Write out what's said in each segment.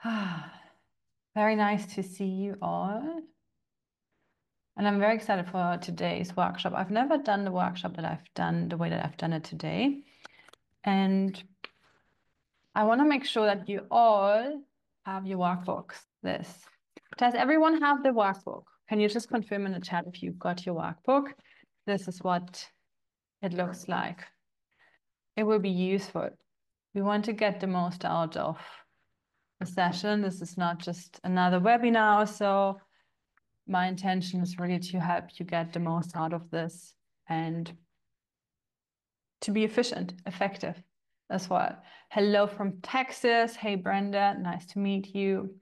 Very nice to see you all. And I'm very excited for today's workshop. I've never done the workshop that I've done the way that I've done it today. And I want to make sure that you all have your workbooks. Does everyone have the workbook? Can you just confirm in the chat if you've got your workbook? This is what it looks like. It will be useful. We want to get the most out of the session. This is not just another webinar, so my intention is really to help you get the most out of this and to be efficient, effective as well. Hello from Texas. Hey, Brenda, nice to meet you.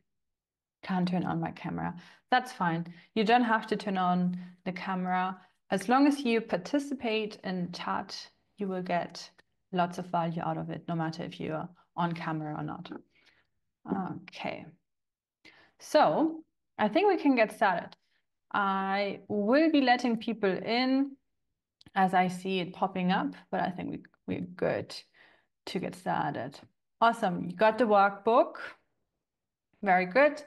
Can't turn on my camera. That's fine. You don't have to turn on the camera. As long as you participate in chat, you will get lots of value out of it, no matter if you're on camera or not. Okay. So I think we can get started. I will be letting people in as I see it popping up, but I think we're good to get started. Awesome. You got the workbook. Very good.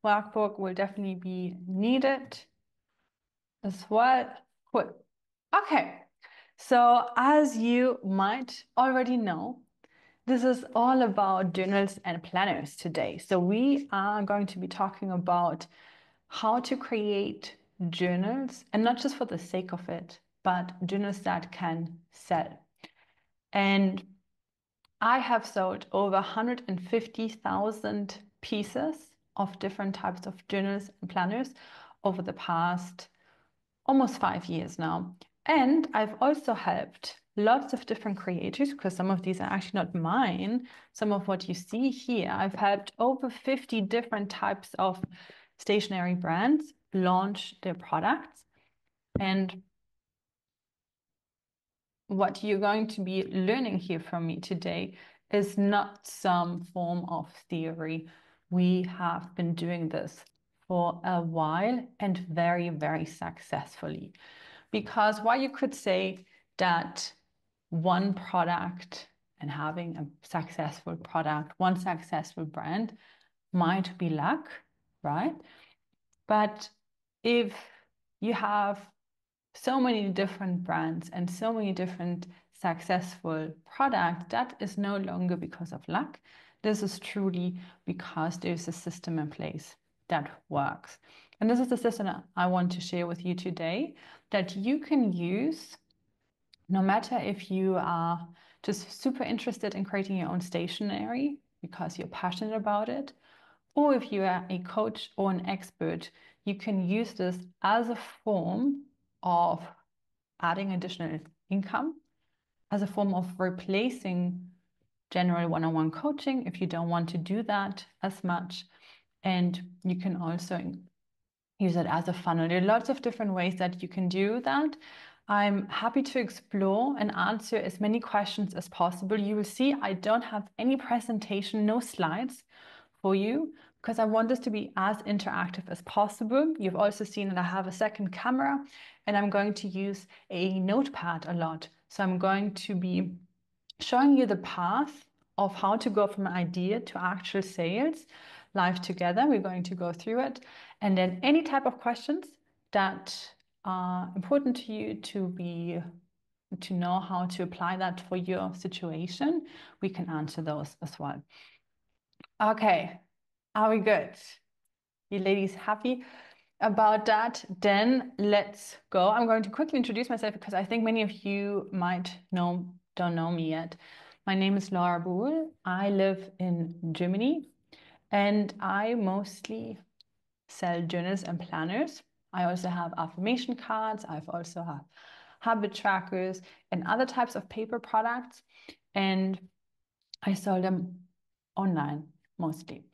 Workbook will definitely be needed as well. Cool. Okay. So as you might already know, this is all about journals and planners today. So we are going to be talking about how to create journals, and not just for the sake of it, but journals that can sell. And I have sold over 150,000 pieces of different types of journals and planners over the past almost 5 years now. And I've also helped lots of different creators, because some of these are actually not mine. Some of what you see here, I've helped over 50 different types of stationery brands launch their products. And what you're going to be learning here from me today is not some form of theory. We have been doing this for a while and very, very successfully. Because while you could say that one product and having a successful product, one successful brand might be luck, right? But if you have so many different brands and so many different successful products, that is no longer because of luck. This is truly because there's a system in place that works. And this is the system that I want to share with you today that you can use no matter if you are just super interested in creating your own stationery because you're passionate about it, or if you are a coach or an expert, you can use this as a form of adding additional income, as a form of replacing general one-on-one coaching if you don't want to do that as much. And you can also use it as a funnel. There are lots of different ways that you can do that. I'm happy to explore and answer as many questions as possible. You will see I don't have any presentation, no slides for you, because I want this to be as interactive as possible. You've also seen that I have a second camera, and I'm going to use a notepad a lot. So I'm going to be showing you the path of how to go from idea to actual sales live together. We're going to go through it. And then any type of questions that are important to you to know how to apply that for your situation, we can answer those as well. Okay, are we good? You ladies happy about that? Then let's go. I'm going to quickly introduce myself because I think many of you don't know me yet. My name is Laura Buhl. I live in Germany and I mostly sell journals and planners. I also have affirmation cards. I've also have habit trackers and other types of paper products. And I sell them online mostly.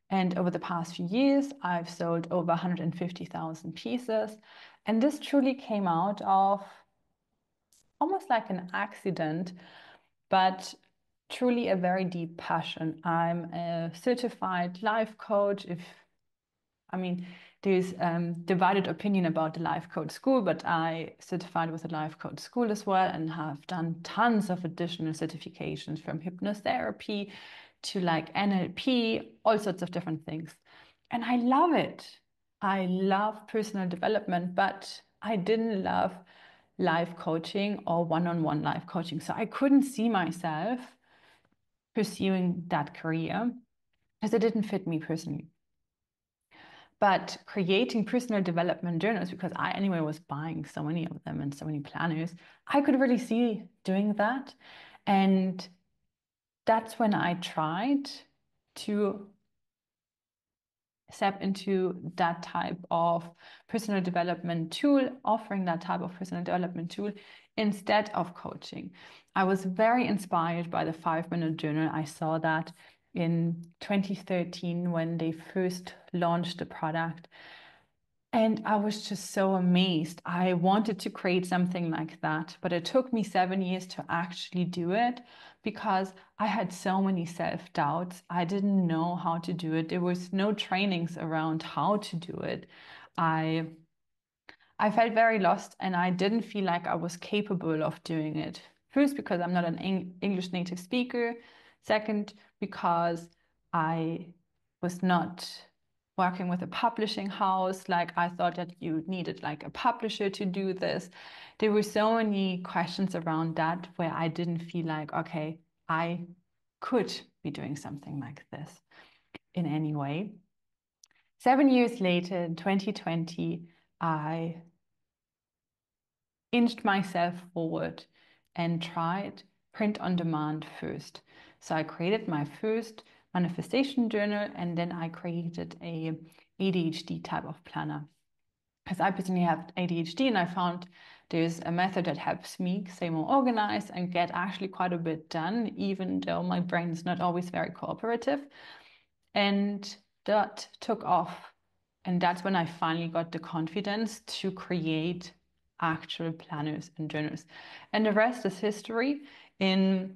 And over the past few years, I've sold over 150,000 pieces. And this truly came out of almost like an accident, but truly a very deep passion. I'm a certified life coach. There's divided opinion about the life coach school, but I certified with the life coach school as well and have done tons of additional certifications from hypnotherapy to like NLP, all sorts of different things. And I love it. I love personal development, but I didn't love life coaching or one-on-one life coaching. So I couldn't see myself pursuing that career because it didn't fit me personally. But creating personal development journals, because I anyway was buying so many of them and so many planners, I could really see doing that. And that's when I tried to step into that type of personal development tool, offering that type of personal development tool instead of coaching. I was very inspired by the 5-minute journal. I saw that in 2013 when they first launched the product. And I was just so amazed. I wanted to create something like that, but it took me 7 years to actually do it because I had so many self-doubts. I didn't know how to do it. There was no trainings around how to do it. I felt very lost and I didn't feel like I was capable of doing it. First, because I'm not an English native speaker. Second, because I was not working with a publishing house. Like I thought that you needed like a publisher to do this. There were so many questions around that where I didn't feel like, okay, I could be doing something like this in any way. 7 years later, in 2020, I inched myself forward and tried print on demand first. So I created my first manifestation journal and then I created a ADHD type of planner. Because I personally have ADHD and I found there's a method that helps me stay more organized and get actually quite a bit done, even though my brain is not always very cooperative. And that took off. And that's when I finally got the confidence to create actual planners and journals. And the rest is history. In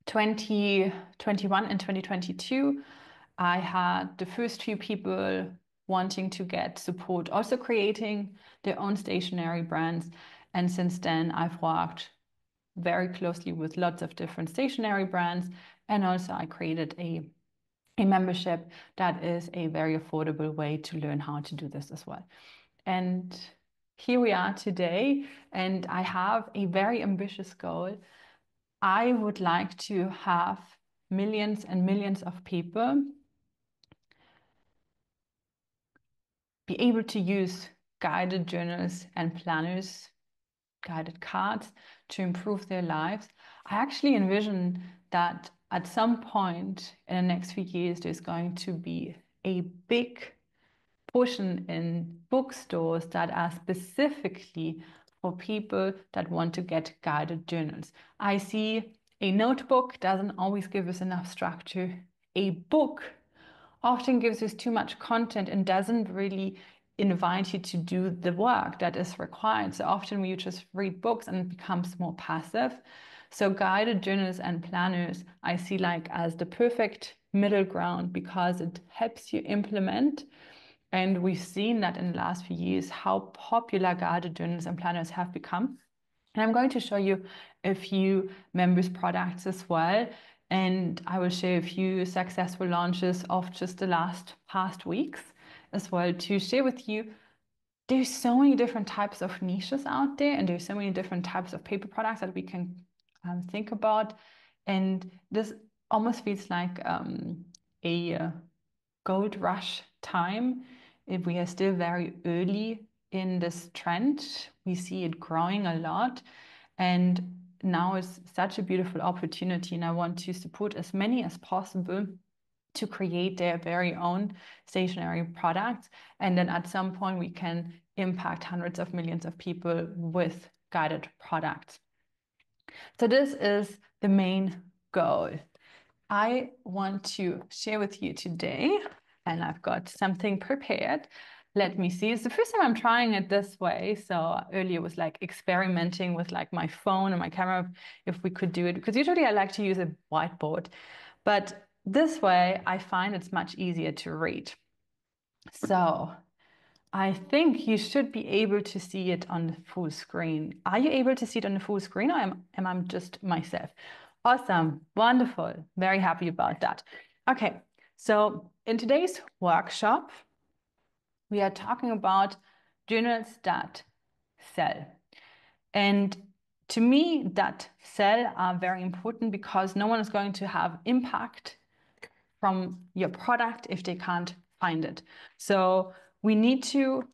2021 and 2022, I had the first few people wanting to get support, also creating their own stationery brands. And since then, I've worked very closely with lots of different stationery brands. And also I created a membership that is a very affordable way to learn how to do this as well. And here we are today, and I have a very ambitious goal. I would like to have millions and millions of people be able to use guided journals and planners, guided cards to improve their lives. I actually envision that at some point in the next few years, there's going to be a big portion in bookstores that are specifically for people that want to get guided journals. I see a notebook doesn't always give us enough structure. A book often gives us too much content and doesn't really invite you to do the work that is required. So often we just read books and it becomes more passive. So guided journals and planners I see like as the perfect middle ground because it helps you implement. And we've seen that in the last few years how popular guided journals and planners have become. And I'm going to show you a few members' products as well. And I will share a few successful launches of just the past weeks as well to share with you. There's so many different types of niches out there, and there's so many different types of paper products that we can think about. And this almost feels like a gold rush time. If we are still very early in this trend, we see it growing a lot. And now is such a beautiful opportunity, and I want to support as many as possible to create their very own stationery products. And then at some point, we can impact hundreds of millions of people with guided products. So this is the main goal. I want to share with you today, and I've got something prepared. Let me see. It's the first time I'm trying it this way. So earlier was like experimenting with like my phone and my camera, if we could do it, because usually I like to use a whiteboard, but this way I find it's much easier to read. So I think you should be able to see it on the full screen. Are you able to see it on the full screen, or am I just myself? Awesome, wonderful, very happy about that. Okay, so in today's workshop, we are talking about journals that sell. And to me, that sell are very important because no one is going to have impact from your product if they can't find it. So we need to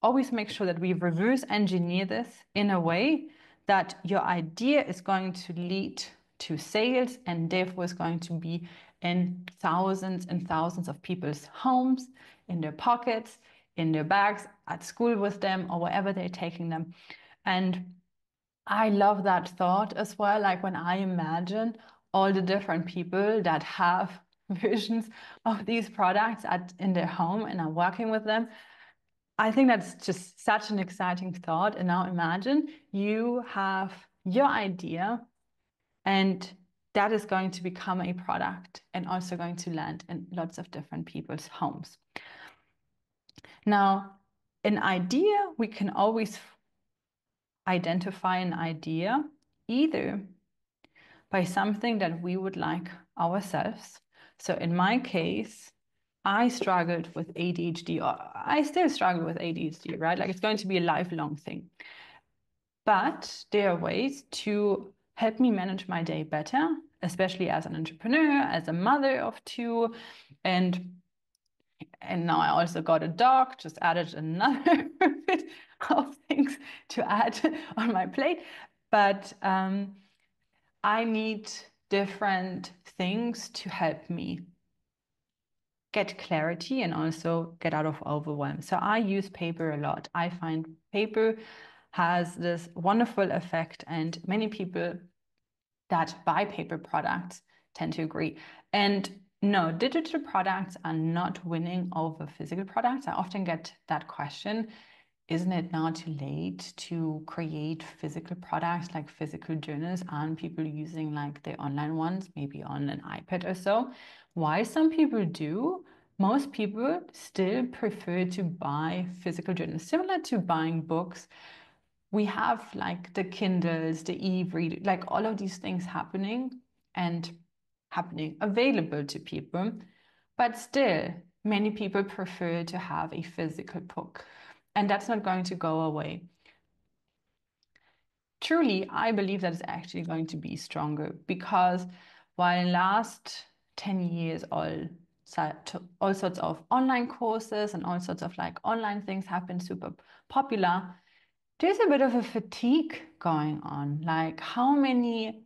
always make sure that we reverse engineer this in a way that your idea is going to lead to sales and therefore is going to be in thousands and thousands of people's homes, in their pockets, in their bags, at school with them, or wherever they're taking them. And I love that thought as well. Like when I imagine all the different people that have versions of these products in their home and are working with them, I think that's just such an exciting thought. And now imagine you have your idea and that is going to become a product and also going to land in lots of different people's homes. Now, an idea, we can always identify an idea either by something that we would like ourselves. So in my case, I struggled with ADHD, or I still struggle with ADHD, right? Like it's going to be a lifelong thing. But there are ways to help me manage my day better, especially as an entrepreneur, as a mother of two, and now I also got a dog, just added another bit of things to add on my plate. But I need different things to help me get clarity and also get out of overwhelm. So I use paper a lot. I find paper has this wonderful effect, and many people that buy paper products tend to agree. And no, digital products are not winning over physical products. I often get that question. Isn't it now too late to create physical products like physical journals? Aren't people using like the online ones, maybe on an iPad or so? Why some people do, most people still prefer to buy physical journals, similar to buying books. We have like the Kindles, the e-read, like all of these things happening available to people, but still many people prefer to have a physical book, and that's not going to go away. Truly, I believe that is actually going to be stronger because while in last 10 years all sorts of online courses and all sorts of like online things have been super popular, there's a bit of a fatigue going on. Like, how many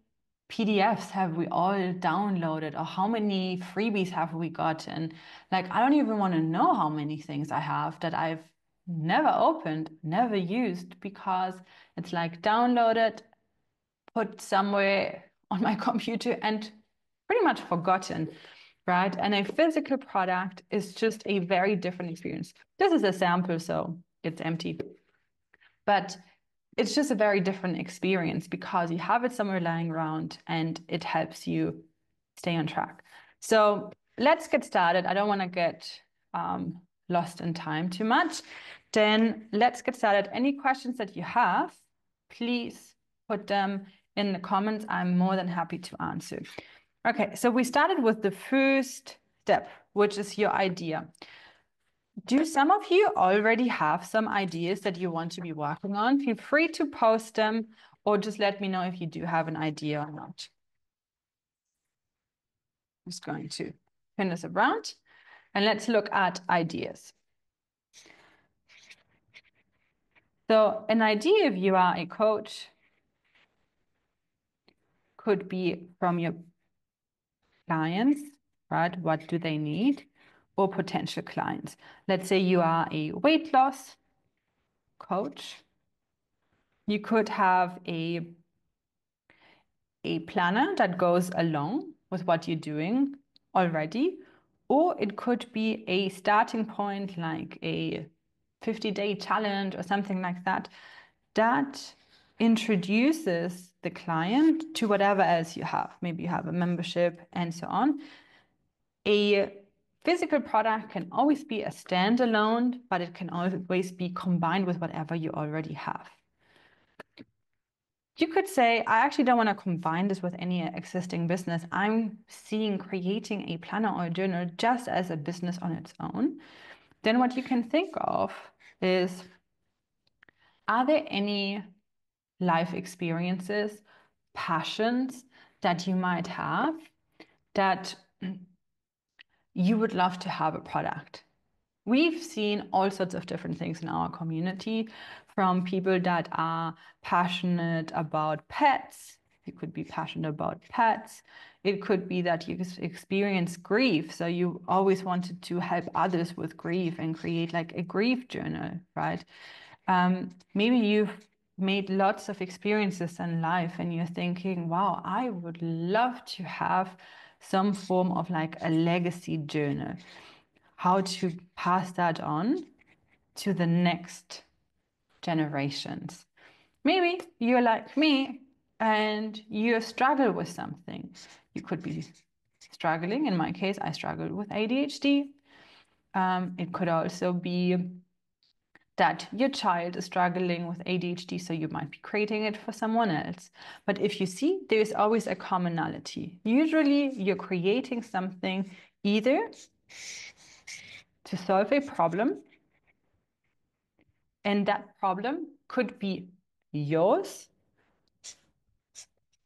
PDFs have we all downloaded, or how many freebies have we gotten? Like, I don't even want to know how many things I have that I've never opened, never used, because it's like downloaded, put somewhere on my computer, and pretty much forgotten, right? And a physical product is just a very different experience. This is a sample, so it's empty. But it's just a very different experience because you have it somewhere lying around and it helps you stay on track. So let's get started. I don't want to get lost in time too much. Then let's get started. Any questions that you have, please put them in the comments. I'm more than happy to answer. Okay, so we started with the first step, which is your idea. Do some of you already have some ideas that you want to be working on? Feel free to post them or just let me know if you do have an idea or not. I'm just going to pin this around and let's look at ideas. So an idea, if you are a coach, could be from your clients, right? What do they need? Or potential clients. Let's say you are a weight loss coach. You could have a planner that goes along with what you're doing already, or it could be a starting point like a 50-day challenge or something like that, that introduces the client to whatever else you have. Maybe you have a membership and so on. A physical product can always be a standalone, but it can always be combined with whatever you already have. You could say, I actually don't want to combine this with any existing business. I'm seeing creating a planner or a journal just as a business on its own. Then what you can think of is, are there any life experiences, passions that you might have that you would love to have a product? We've seen all sorts of different things in our community, from people that are passionate about pets. You could be passionate about pets. It could be that you experience grief. So you always wanted to help others with grief and create like a grief journal, right? Maybe you've made lots of experiences in life and you're thinking, wow, I would love to have some form of like a legacy journal, how to pass that on to the next generations. Maybe you're like me and you struggle with something. You could be struggling. In my case, I struggled with ADHD. It could also be that your child is struggling with ADHD, so you might be creating it for someone else. But if you see, there's always a commonality. Usually, you're creating something either to solve a problem, and that problem could be yours,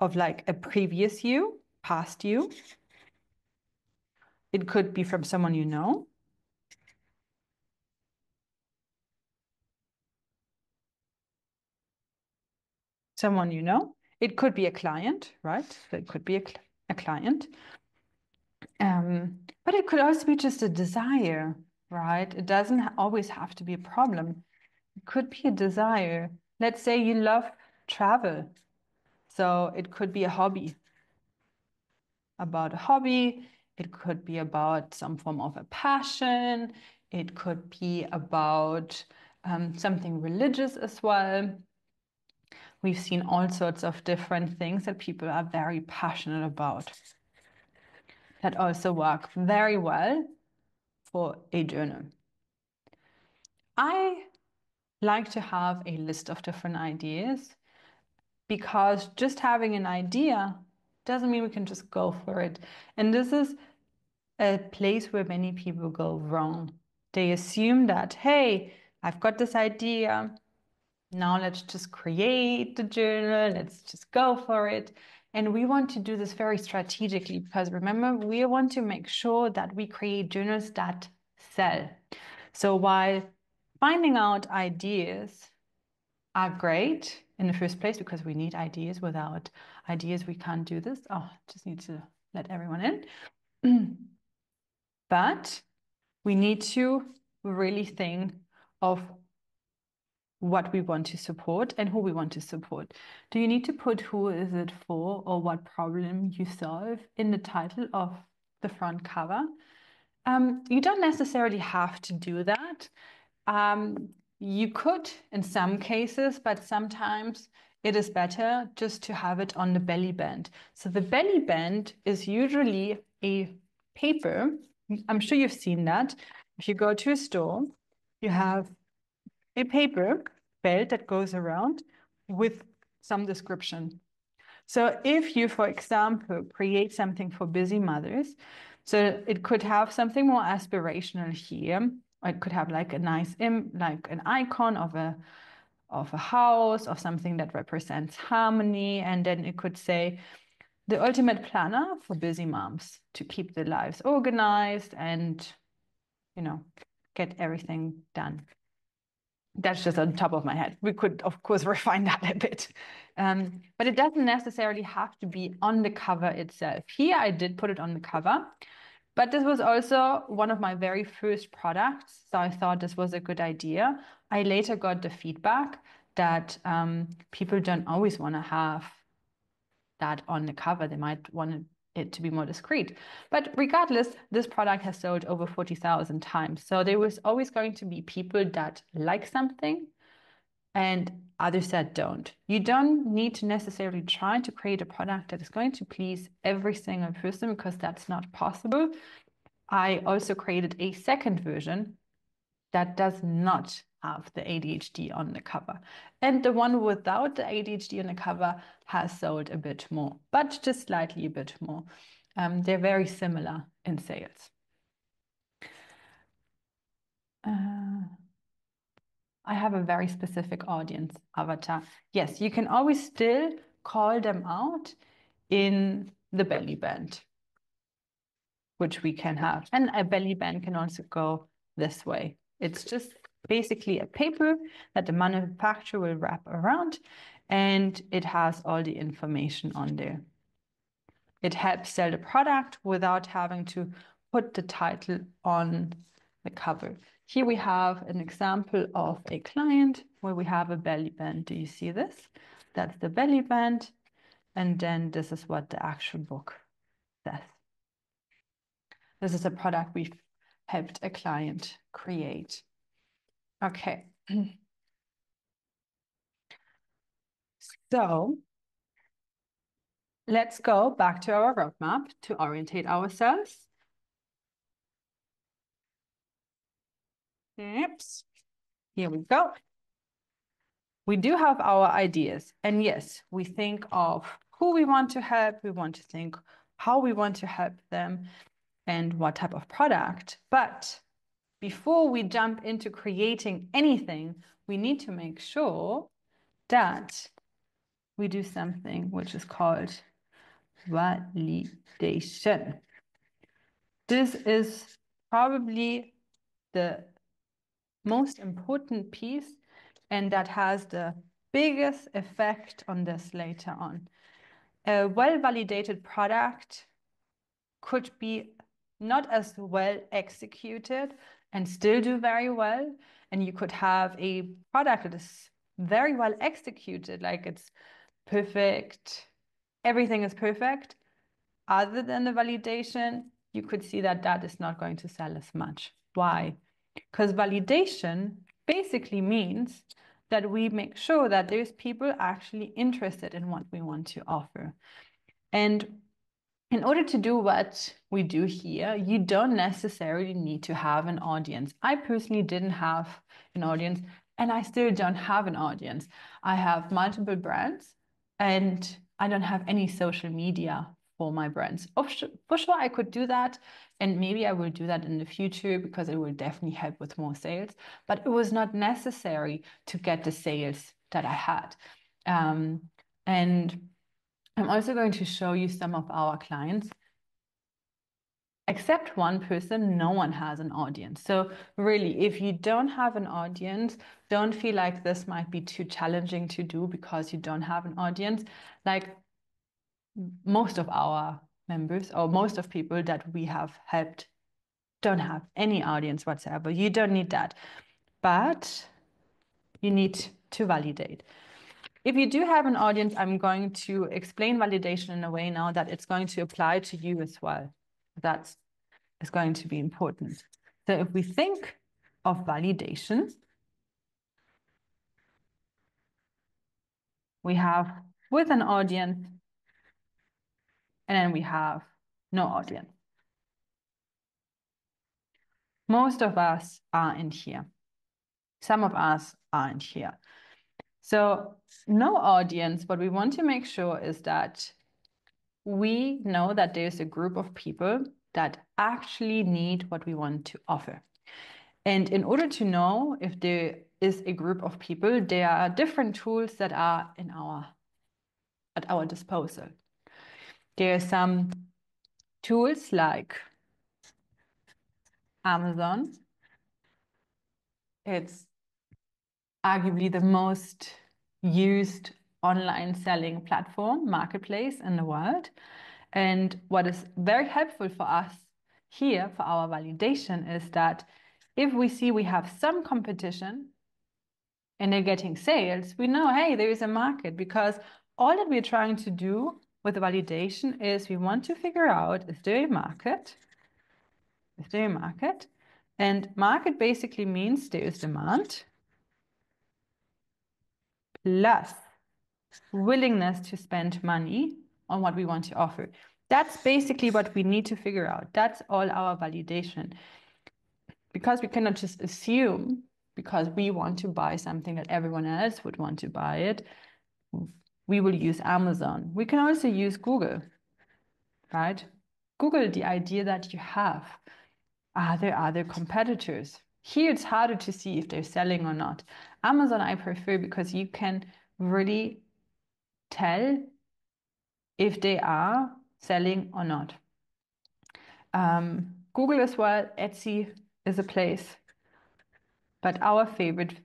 of like a previous you, past you. It could be from someone you know. Someone you know. It could be a client, right? So it could be a client. But it could also be just a desire, right? It doesn't always have to be a problem. It could be a desire. Let's say you love travel. So it could be a hobby. About a hobby. It could be about some form of a passion. It could be about something religious as well. We've seen all sorts of different things that people are very passionate about that also work very well for a journal. I like to have a list of different ideas because just having an idea doesn't mean we can just go for it. And this is a place where many people go wrong. They assume that, hey, I've got this idea. Now let's just create the journal. Let's just go for it. And we want to do this very strategically because remember, we want to make sure that we create journals that sell. So while finding out ideas are great in the first place because we need ideas. Without ideas, we can't do this. Oh, just need to let everyone in. But we need to really think of what we want to support and who we want to support. Do you need to put who is it for or what problem you solve in the title of the front cover? You don't necessarily have to do that. You could in some cases, but sometimes it is better just to have it on the belly band. So the belly band is usually a paper. I'm sure you've seen that. If you go to a store, you have a paper belt that goes around with some description. So if you, for example, create something for busy mothers, so it could have something more aspirational here. It could have like a nice like an icon of a house, of something that represents harmony, and then it could say the ultimate planner for busy moms to keep their lives organized and get everything done. That's just on top of my head. We could, of course, refine that a bit. But it doesn't necessarily have to be on the cover itself. Here, I did put it on the cover, but this was also one of my very first products. So I thought this was a good idea. I later got the feedback that people don't always want to have that on the cover. They might want it to be more discreet. But regardless, this product has sold over 40,000 times. So there was always going to be people that like something and others that don't. You don't need to necessarily try to create a product that is going to please every single person because that's not possible. I also created a second version that does not have the ADHD on the cover. And the one without the ADHD on the cover has sold a bit more, but just slightly a bit more. They're very similar in sales. I have a very specific audience avatar. Yes, you can always still call them out in the belly band, which we can have. And a belly band can also go this way. It's just basically a paper that the manufacturer will wrap around, and it has all the information on there. It helps sell the product without having to put the title on the cover. Here we have an example of a client where we have a belly band. Do you see this? That's the belly band. And then this is what the actual book says. This is a product we've helped a client create. Okay. So let's go back to our roadmap to orientate ourselves. Oops. Here we go. We do have our ideas. And yes, we think of who we want to help. We want to think how we want to help them and what type of product. But before we jump into creating anything, we need to make sure that we do something which is called validation. This is probably the most important piece, and that has the biggest effect on this later on. A well-validated product could be not as well executed and still do very well. And you could have a product that is very well executed, like it's perfect, everything is perfect. Other than the validation, you could see that that is not going to sell as much. Why? Because validation basically means that we make sure that there's people actually interested in what we want to offer. And in order to do what we do here, you don't necessarily need to have an audience. I personally didn't have an audience, and I still don't have an audience. I have multiple brands, and I don't have any social media for my brands. For sure, I could do that, and maybe I will do that in the future because it will definitely help with more sales. But it was not necessary to get the sales that I had. And I'm also going to show you some of our clients. Except one person, no one has an audience. So really, if you don't have an audience, don't feel like this might be too challenging to do because you don't have an audience. Like most of our members or most of people that we have helped don't have any audience whatsoever. You don't need that, but you need to validate. If you do have an audience, I'm going to explain validation in a way now that it's going to apply to you as well. That's is going to be important. So if we think of validation, we have with an audience, and then we have no audience. Most of us are in here. Some of us aren't here. So no audience, what we want to make sure is that we know that there's a group of people that actually need what we want to offer. And in order to know if there is a group of people, there are different tools that are at our disposal. There are some tools like Amazon. It's arguably the most used online selling platform, marketplace in the world. And what is very helpful for us here for our validation is that if we see we have some competition and they're getting sales, we know, hey, there is a market, because all that we're trying to do with the validation is we want to figure out, is there a market? Is there a market? And market basically means there is demand plus willingness to spend money on what we want to offer. That's basically what we need to figure out. That's all our validation. Because we cannot just assume because we want to buy something that everyone else would want to buy it, we will use Amazon. We can also use Google, right? Google the idea that you have. Are there other competitors? Here it's harder to see if they're selling or not. Amazon I prefer because you can really tell if they are selling or not. Google as well, Etsy is a place, but our favorite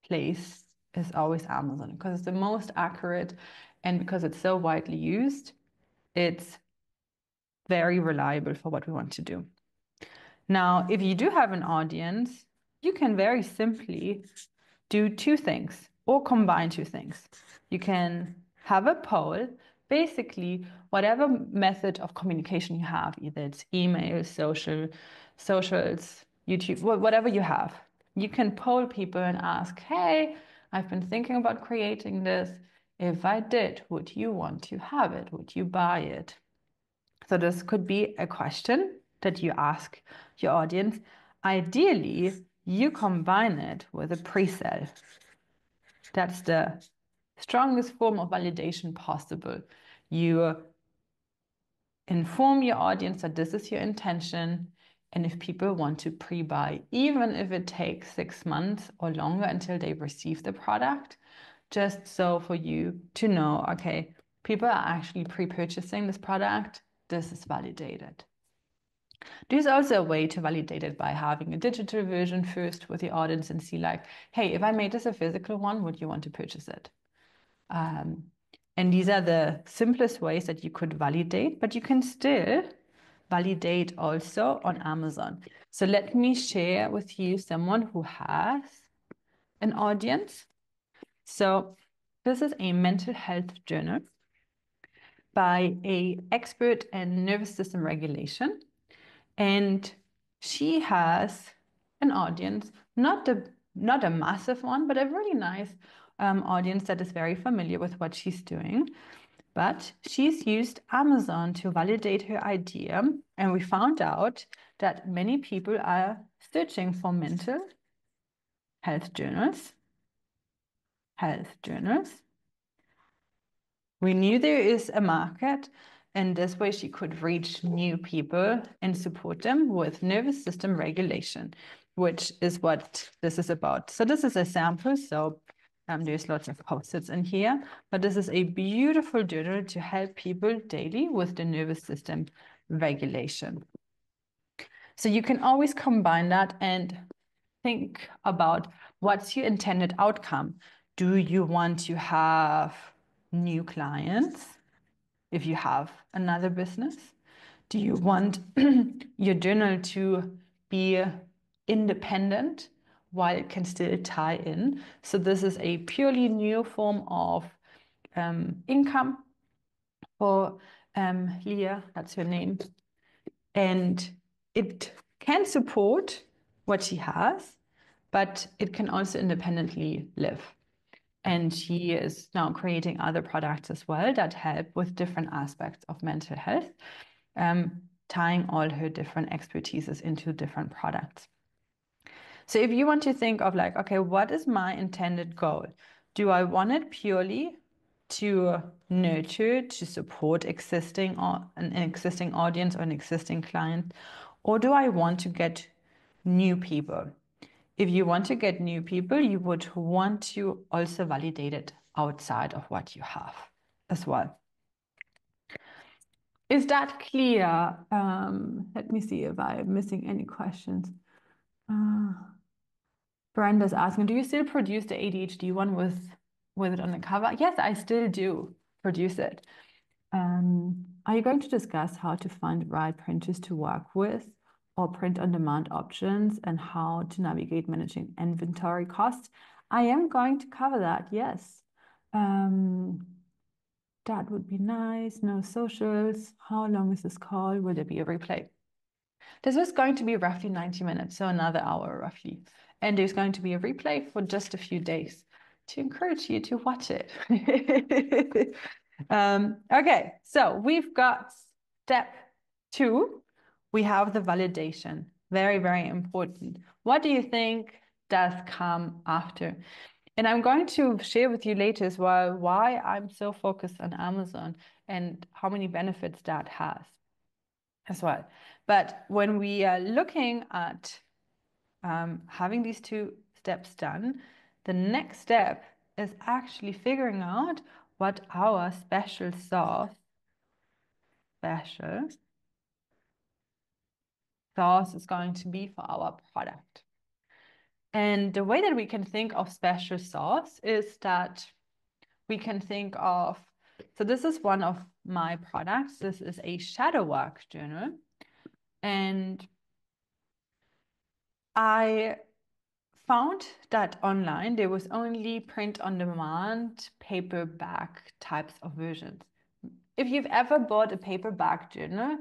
place is always Amazon because it's the most accurate, and because it's so widely used, it's very reliable for what we want to do. Now, if you do have an audience, you can very simply do two things or combine two things. You can have a poll, basically whatever method of communication you have, either it's email, socials, YouTube, whatever you have. You can poll people and ask, hey, I've been thinking about creating this. If I did, would you want to have it? Would you buy it? So this could be a question that you ask your audience. Ideally, you combine it with a pre-sale. That's the strongest form of validation possible. You inform your audience that this is your intention, and if people want to pre-buy, even if it takes 6 months or longer until they receive the product, just so for you to know, okay, people are actually pre-purchasing this product, this is validated. There's also a way to validate it by having a digital version first with the audience and see like, hey, if I made this a physical one, would you want to purchase it? And these are the simplest ways that you could validate, but you can still validate also on Amazon. So let me share with you someone who has an audience. So this is a mental health journal by an expert in nervous system regulation. And she has an audience, not a massive one, but a really nice audience that is very familiar with what she's doing. But she's used Amazon to validate her idea, and we found out that many people are searching for mental health journals. We knew there is a market, and this way she could reach new people and support them with nervous system regulation, which is what this is about. So this is a sample, so there's lots of post-its in here, but this is a beautiful journal to help people daily with the nervous system regulation. So you can always combine that and think about what's your intended outcome. Do you want to have new clients if you have another business? Do you want your journal to be independent while it can still tie in? So this is a purely new form of income for Leah, that's her name. And it can support what she has, but it can also independently live. And she is now creating other products as well that help with different aspects of mental health, tying all her different expertises into different products. So if you want to think of like, okay, what is my intended goal? Do I want it purely to nurture, to support existing or an existing audience or an existing client? Or do I want to get new people? If you want to get new people, you would want to also validate it outside of what you have as well. Is that clear? Let me see if I'm missing any questions. Brenda's asking, do you still produce the ADHD one with it on the cover? Yes, I still do produce it. Are you going to discuss how to find the right printers to work with or print-on-demand options and how to navigate managing inventory costs? I am going to cover that, yes. That would be nice. No socials. How long is this call? Will there be a replay? This is going to be roughly 90 minutes, so another hour roughly. And there's going to be a replay for just a few days to encourage you to watch it. Okay, so we've got step 2. We have the validation. Very, very important. What do you think does come after. And I'm going to share with you later as well why I'm so focused on Amazon and how many benefits that has as well. But when we are looking at having these two steps done, the next step is actually figuring out what our special sauce is going to be for our product. And the way that we can think of special sauce is that we can think of, so this is one of my products. This is a shadow work journal. And I found that online there was only print on demand paperback types of versions. If you've ever bought a paperback journal,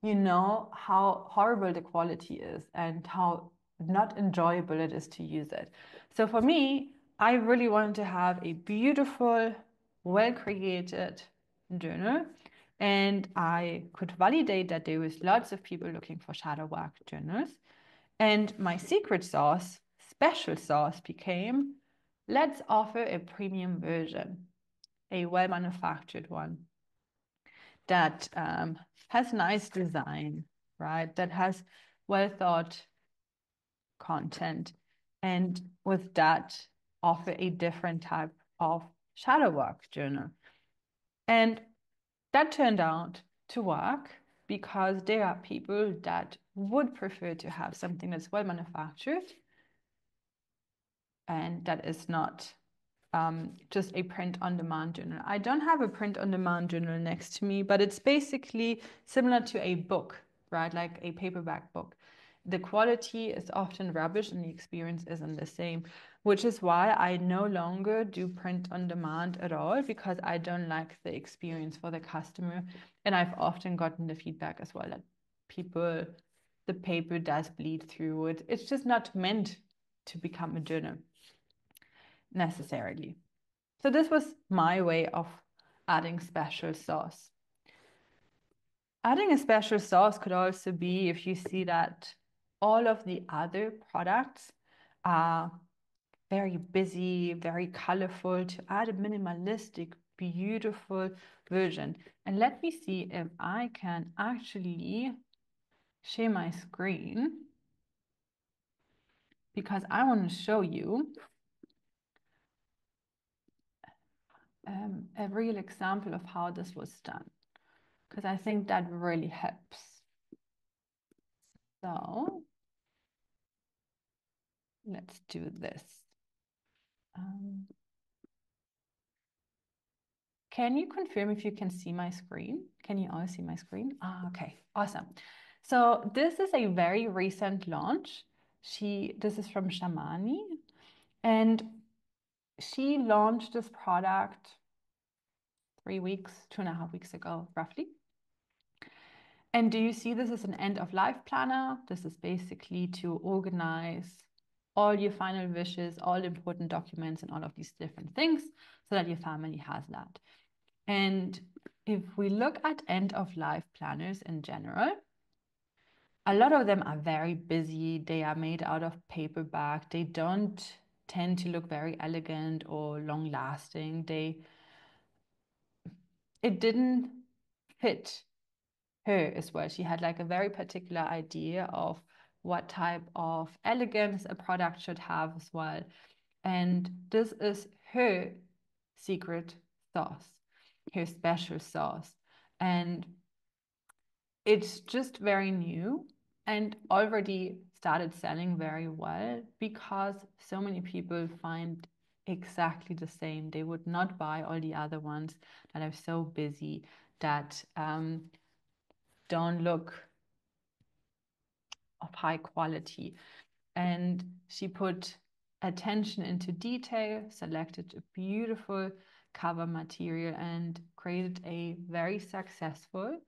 you know how horrible the quality is and how not enjoyable it is to use it. So for me, I really wanted to have a beautiful, well-created journal, and I could validate that there was lots of people looking for shadow work journals. And my secret sauce, special sauce, became, let's offer a premium version, a well-manufactured one that has nice design, right? That has well thought content, and with that, offer a different type of shadow work journal. And that turned out to work because there are people that would prefer to have something that's well manufactured and that is not just a print-on-demand journal. I don't have a print-on-demand journal next to me, but it's basically similar to a book, right? Like a paperback book. The quality is often rubbish and the experience isn't the same, which is why I no longer do print-on-demand at all, because I don't like the experience for the customer. And I've often gotten the feedback as well that people, the paper does bleed through it. It's just not meant to become a journal necessarily. So this was my way of adding special sauce. Adding a special sauce could also be if you see that all of the other products are very busy, very colorful, to add a minimalistic, beautiful version. And let me see if I can actually share my screen, because I want to show you a real example of how this was done, because I think that really helps. So let's do this. Can you confirm if you can see my screen? Can you all see my screen? Okay, awesome. So this is a very recent launch. This is from Shamani, and she launched this product 3 weeks, 2.5 weeks ago, roughly. And do you see this as an end of life planner? This is basically to organize all your final wishes, all important documents, and all of these different things so that your family has that. And if we look at end of life planners in general, a lot of them are very busy. They are made out of paperback. They don't tend to look very elegant or long lasting. It didn't fit her as well. She had like a very particular idea of what type of elegance a product should have as well. And this is her secret sauce, her special sauce. And it's just very new and already started selling very well because so many people find exactly the same. They would not buy all the other ones that are so busy, that don't look of high quality. And she put attention into detail, selected a beautiful cover material, and created a very successful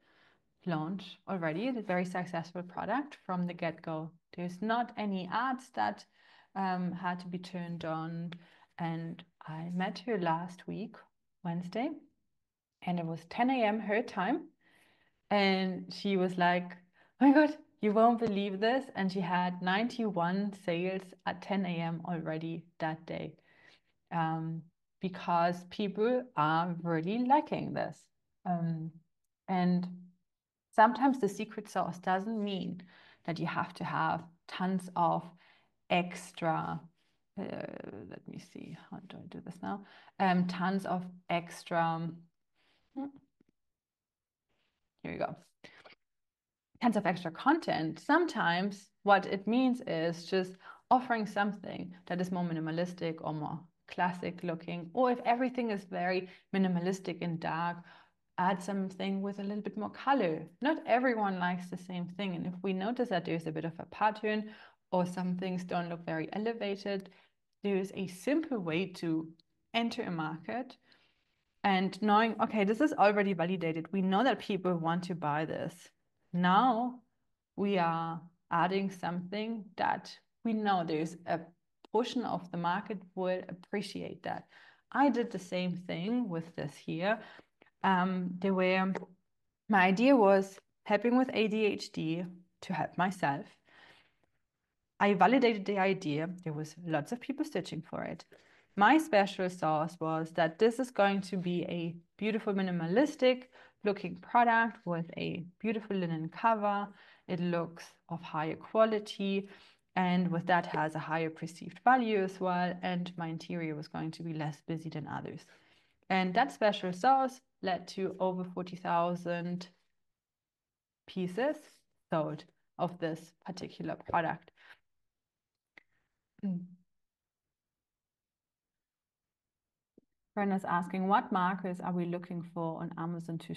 launch already, a very successful product from the get-go. There's not any ads that had to be turned on. And I met her last week, Wednesday, and it was 10 a.m. her time. And she was like, oh my God, You won't believe this. And she had 91 sales at 10 a.m. already that day. Because people are really liking this. And sometimes the secret sauce doesn't mean that you have to have tons of extra, let me see, how do I do this now? Tons of extra, here we go. Tons of extra content. Sometimes what it means is just offering something that is more minimalistic or more classic looking, or if everything is very minimalistic and dark, add something with a little bit more color. Not everyone likes the same thing. And if we notice that there's a bit of a pattern or some things don't look very elevated, there is a simple way to enter a market and knowing, okay, this is already validated. We know that people want to buy this. Now we are adding something that we know there's a portion of the market will appreciate that. I did the same thing with this here. My idea was helping with ADHD to help myself. I validated the idea. There was lots of people searching for it. My special sauce was that this is going to be a beautiful minimalistic looking product with a beautiful linen cover. It looks of higher quality and with that has a higher perceived value as well. And my interior was going to be less busy than others. And that special sauce led to over 40,000 pieces sold of this particular product. Brenna's asking, what markers are we looking for on Amazon to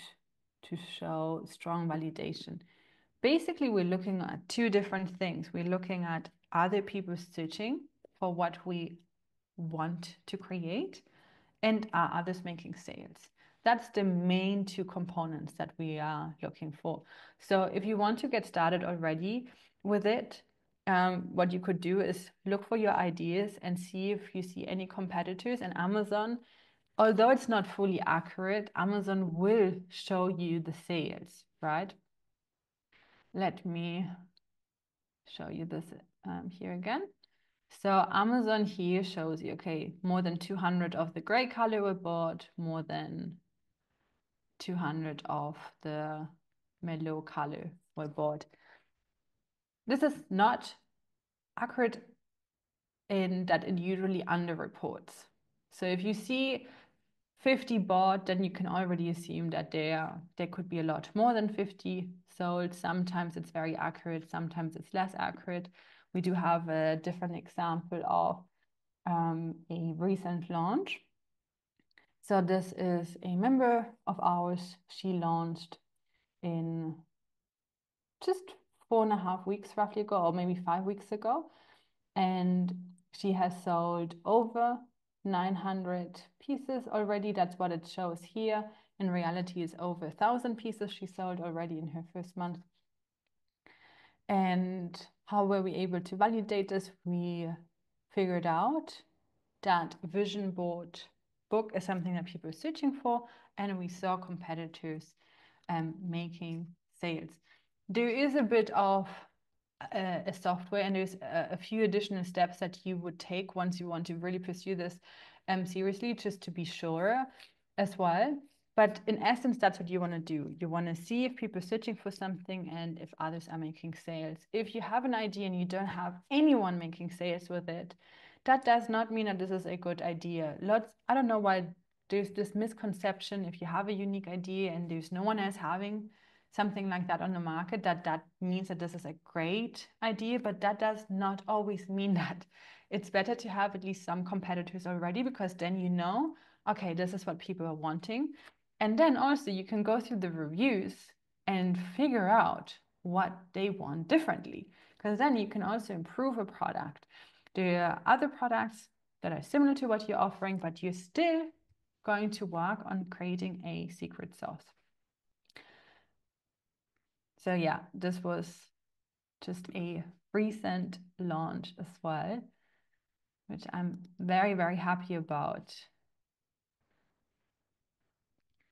show strong validation? Basically, we're looking at two different things. We're looking at other people searching for what we want to create, and are others making sales? That's the main two components that we are looking for. So if you want to get started already with it, what you could do is look for your ideas and see if you see any competitors. And Amazon, although it's not fully accurate, Amazon will show you the sales, right? Let me show you this here again. So Amazon here shows you, okay, more than 200 of the gray color were bought, more than 200 of the mellow color were bought. This is not accurate in that it usually underreports. So if you see 50 bought, then you can already assume that there could be a lot more than 50 sold. Sometimes it's very accurate, sometimes it's less accurate. We do have a different example of a recent launch. So this is a member of ours. She launched in just 4.5 weeks roughly ago, or maybe 5 weeks ago. And she has sold over 900 pieces already. That's what it shows here. In reality, it's over 1,000 pieces she sold already in her first month. And how were we able to validate this? We figured out that vision board book is something that people are searching for, and we saw competitors making sales. There is a bit of a software, and there's a few additional steps that you would take once you want to really pursue this seriously, just to be sure as well. But in essence, that's what you want to do. You want to see if people are searching for something and if others are making sales. If you have an idea and you don't have anyone making sales with it, that does not mean that this is a good idea. I don't know why there's this misconception. If you have a unique idea and there's no one else having something like that on the market, that means that this is a great idea, but that does not always mean that. It's better to have at least some competitors already, because then you know, okay, this is what people are wanting. And then also you can go through the reviews and figure out what they want differently, because then you can also improve a product. There are other products that are similar to what you're offering, but you're still going to work on creating a secret sauce. So yeah, this was just a recent launch as well, which I'm very, very happy about.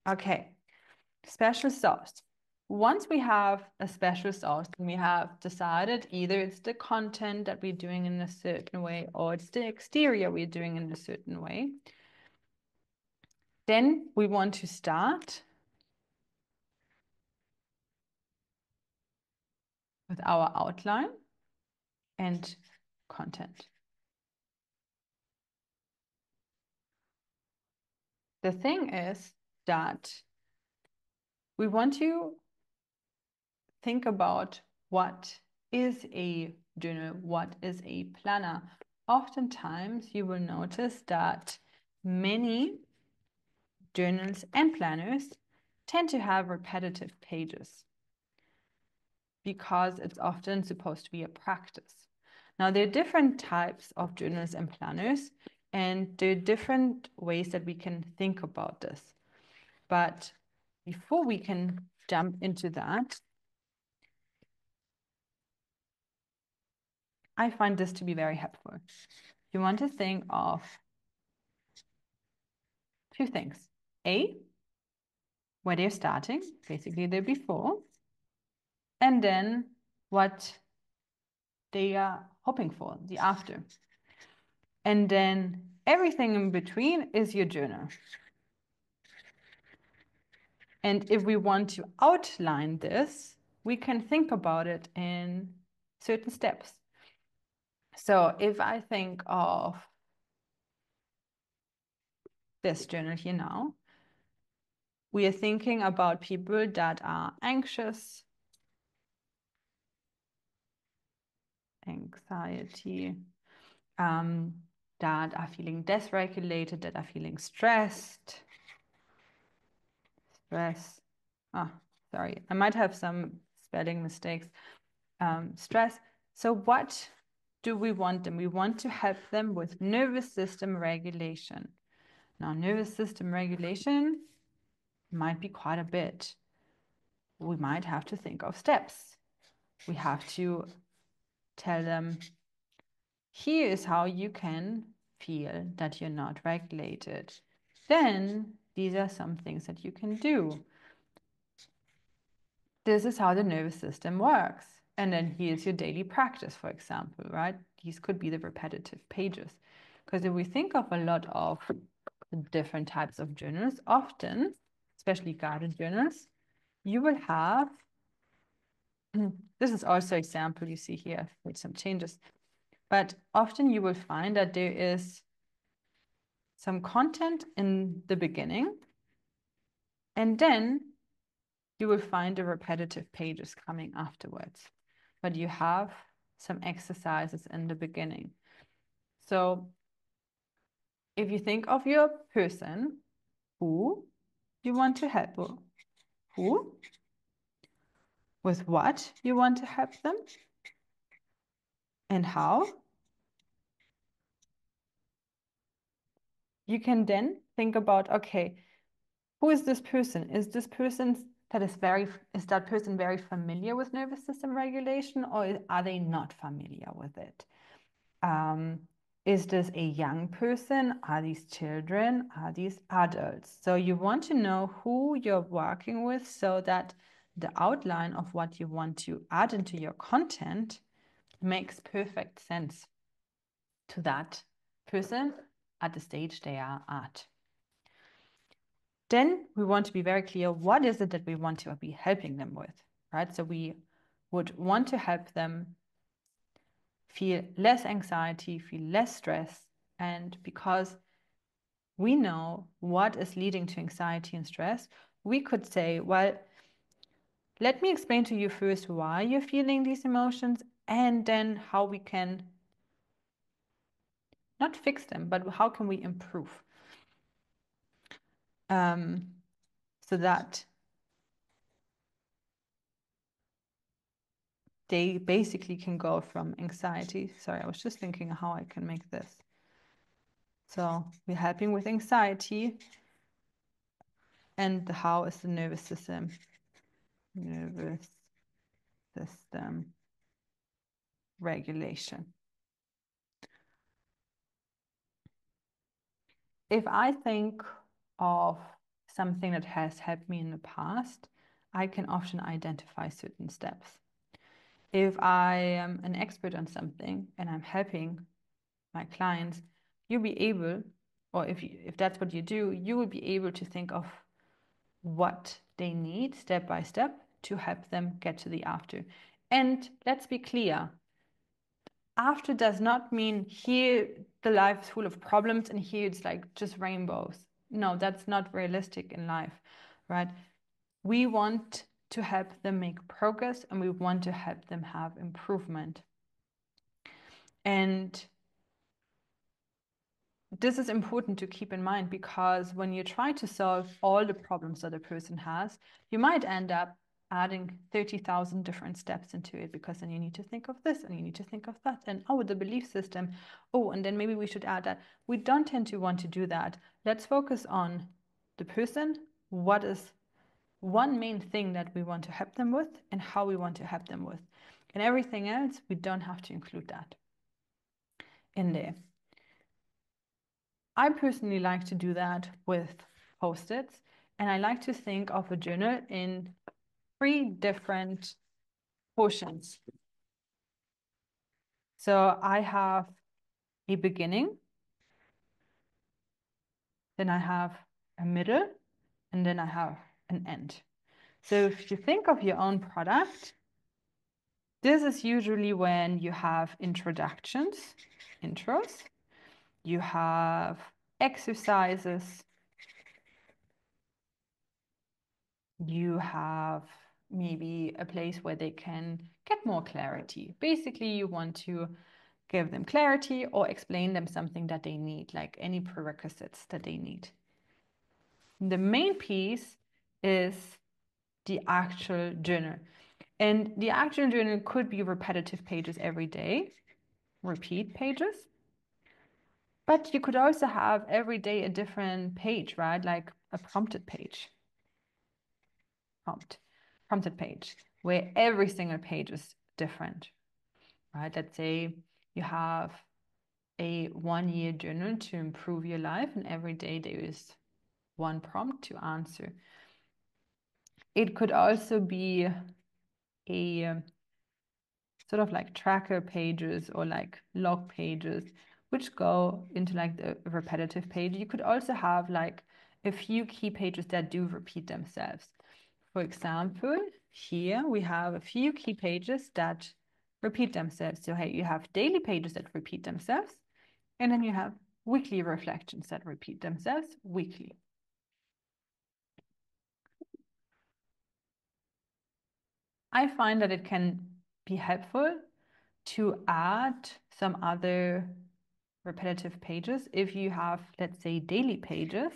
Okay, special sauce. once we have a special sauce and we have decided either it's the content that we're doing in a certain way or it's the exterior we're doing in a certain way, then we want to start with our outline and content. The thing is that we want to think about what is a journal, what is a planner. Oftentimes you will notice that many journals and planners tend to have repetitive pages because it's often supposed to be a practice. Now, there are different types of journals and planners, and there are different ways that we can think about this. But before we can jump into that, I find this to be very helpful. You want to think of two things. A, where they're starting, basically the before, and then what they are hoping for, the after. And then everything in between is your journal. And if we want to outline this, we can think about it in certain steps. So if I think of this journal here now, we are thinking about people that are anxious, anxiety, that are feeling dysregulated, that are feeling stressed. Stress. Oh, sorry. I might have some spelling mistakes. Stress. So what do we want them? We want to help them with nervous system regulation. Now, nervous system regulation might be quite a bit. We might have to think of steps. We have to tell them, here is how you can feel that you're not regulated. Then these are some things that you can do. This is how the nervous system works. And then here's your daily practice, for example, right? These could be the repetitive pages. Because if we think of a lot of different types of journals, often, especially guided journals, you will have, this is also example you see here, I've made some changes, but often you will find that there is some content in the beginning, and then you will find the repetitive pages coming afterwards. But you have some exercises in the beginning. So if you think of your person, who you want to help, who, with what you want to help them, and how, you can then think about, okay, who is this person? Is this person is that person very familiar with nervous system regulation, or are they not familiar with it? Is this a young person? Are these children? Are these adults? So you want to know who you're working with so that the outline of what you want to add into your content makes perfect sense to that person at the stage they are at. Then we want to be very clear, what is it that we want to be helping them with, right? So we would want to help them feel less anxiety, feel less stress. And because we know what is leading to anxiety and stress, we could say, well, let me explain to you first why you're feeling these emotions and then how we can not fix them, but how can we improve so that they basically can go from anxiety. Sorry, I was just thinking how I can make this. So we're helping with anxiety, and the how is the nervous system. Nervous system regulation. If I think of something that has helped me in the past, I can often identify certain steps. If I am an expert on something and I'm helping my clients, you'll be able, or if that's what you do, you will be able to think of what they need step by step to help them get to the after. And let's be clear, after does not mean here the life is full of problems and here it's like just rainbows. No, that's not realistic in life, right? We want to help them make progress and we want to help them have improvement. And this is important to keep in mind, because when you try to solve all the problems that a person has, you might end up adding 30,000 different steps into it, because then you need to think of this and you need to think of that, and oh, the belief system, oh, and then maybe we should add that. We don't tend to want to do that. Let's focus on the person, what is one main thing that we want to help them with and how we want to help them with. And everything else, we don't have to include that in there. I personally like to do that with Post-its, and I like to think of a journal in 3 different portions. So I have a beginning, then I have a middle, and then I have an end. So if you think of your own product, this is usually when you have introductions, intros, you have exercises, you have maybe a place where they can get more clarity. Basically, you want to give them clarity or explain them something that they need, like any prerequisites that they need. The main piece is the actual journal. And the actual journal could be repetitive pages every day, repeat pages. But you could also have every day a different page, right? Like a prompted page. Prompted page, where every single page is different, right? Let's say you have a 1-year journal to improve your life, and every day there is one prompt to answer. It could also be a sort of like tracker pages or like log pages, which go into like the repetitive page. You could also have like a few key pages that do repeat themselves. For example, here we have a few key pages that repeat themselves. So hey, you have daily pages that repeat themselves, and then you have weekly reflections that repeat themselves weekly. I find that it can be helpful to add some other repetitive pages. If you have, let's say, daily pages,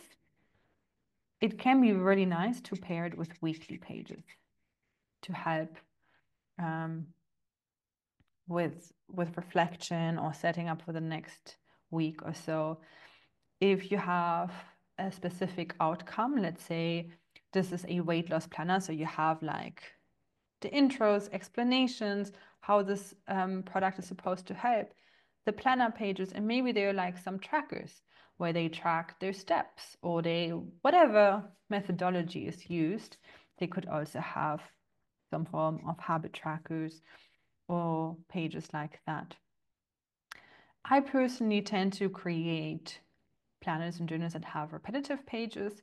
it can be really nice to pair it with weekly pages to help with reflection or setting up for the next week or so. If you have a specific outcome, let's say this is a weight loss planner, so you have like the intros, explanations, how this product is supposed to help, the planner pages, and maybe there are like some trackers where they track their steps, or they, whatever methodology is used, they could also have some form of habit trackers or pages like that. I personally tend to create planners and journals that have repetitive pages,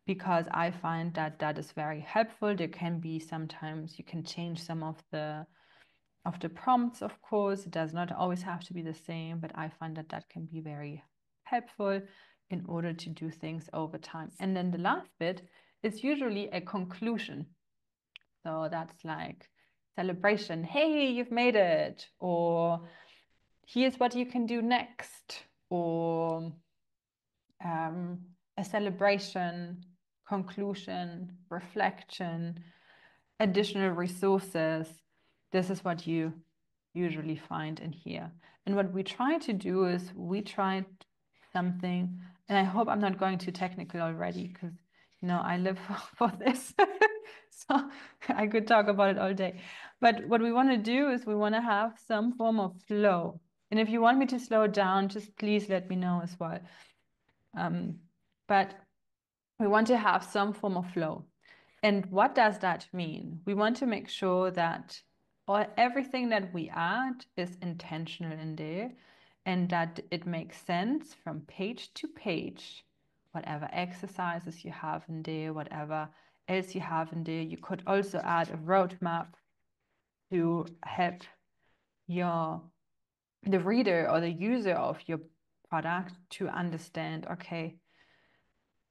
because I find that that is very helpful. There can be sometimes you can change some of the prompts, of course. It does not always have to be the same, but I find that that can be very helpful in order to do things over time. And then the last bit is usually a conclusion. So that's like celebration. Hey, you've made it. Or here's what you can do next. Or a celebration, conclusion, reflection, additional resources. This is what you usually find in here. And what we try to do is we tried something, and I hope I'm not going too technical already, because I live for this. So I could talk about it all day. But what we want to do is we want to have some form of flow. And if you want me to slow it down, just please let me know as well. But we want to have some form of flow. And what does that mean? We want to make sure that everything that we add is intentional in there and that it makes sense from page to page. Whatever exercises you have in there, whatever else you have in there. You could also add a roadmap to help the reader or the user of your product to understand, okay,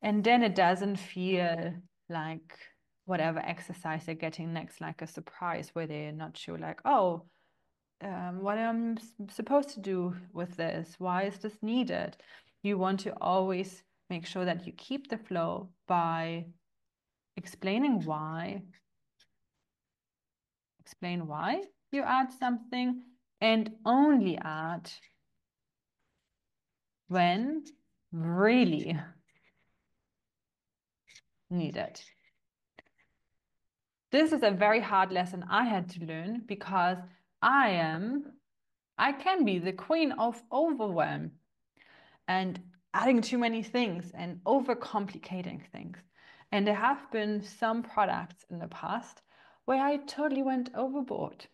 and then it doesn't feel like whatever exercise they're getting next, like a surprise where they're not sure, like, oh, what am I supposed to do with this? Why is this needed? You want to always make sure that you keep the flow by explaining why, explain why you add something, and only add when really needed. This is a very hard lesson I had to learn because I can be the queen of overwhelm and adding too many things and overcomplicating things. And there have been some products in the past where I totally went overboard,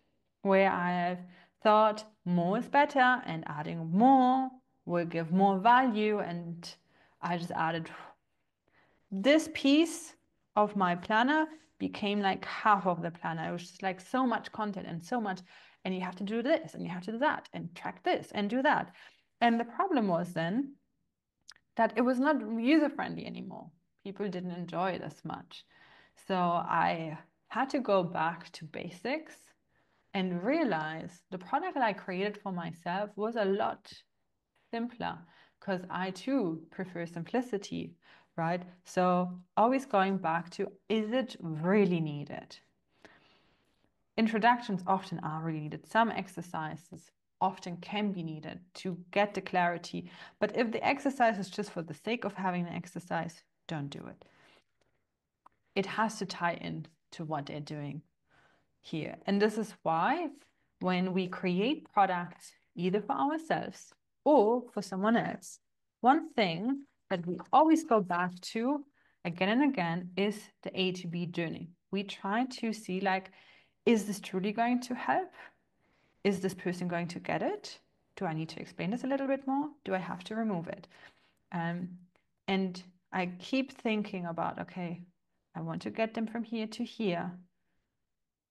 where I have thought more is better and adding more will give more value. And I just added this piece of my planner became like half of the planner. It was just like so much content and so much, and you have to do this and you have to do that and track this and do that. And the problem was then that it was not user friendly anymore. People didn't enjoy it as much. So I had to go back to basics and realize the product that I created for myself was a lot simpler because I too prefer simplicity, right? So always going back to, is it really needed? Introductions often are really needed. Some exercises often can be needed to get the clarity. But if the exercise is just for the sake of having an exercise, don't do it. It has to tie in to what they're doing here. And this is why when we create products, either for ourselves or for someone else, one thing that we always go back to again and again is the A to B journey. We try to see, like, is this truly going to help? Is this person going to get it? Do I need to explain this a little bit more? Do I have to remove it? And I keep thinking about, okay, I want to get them from here to here.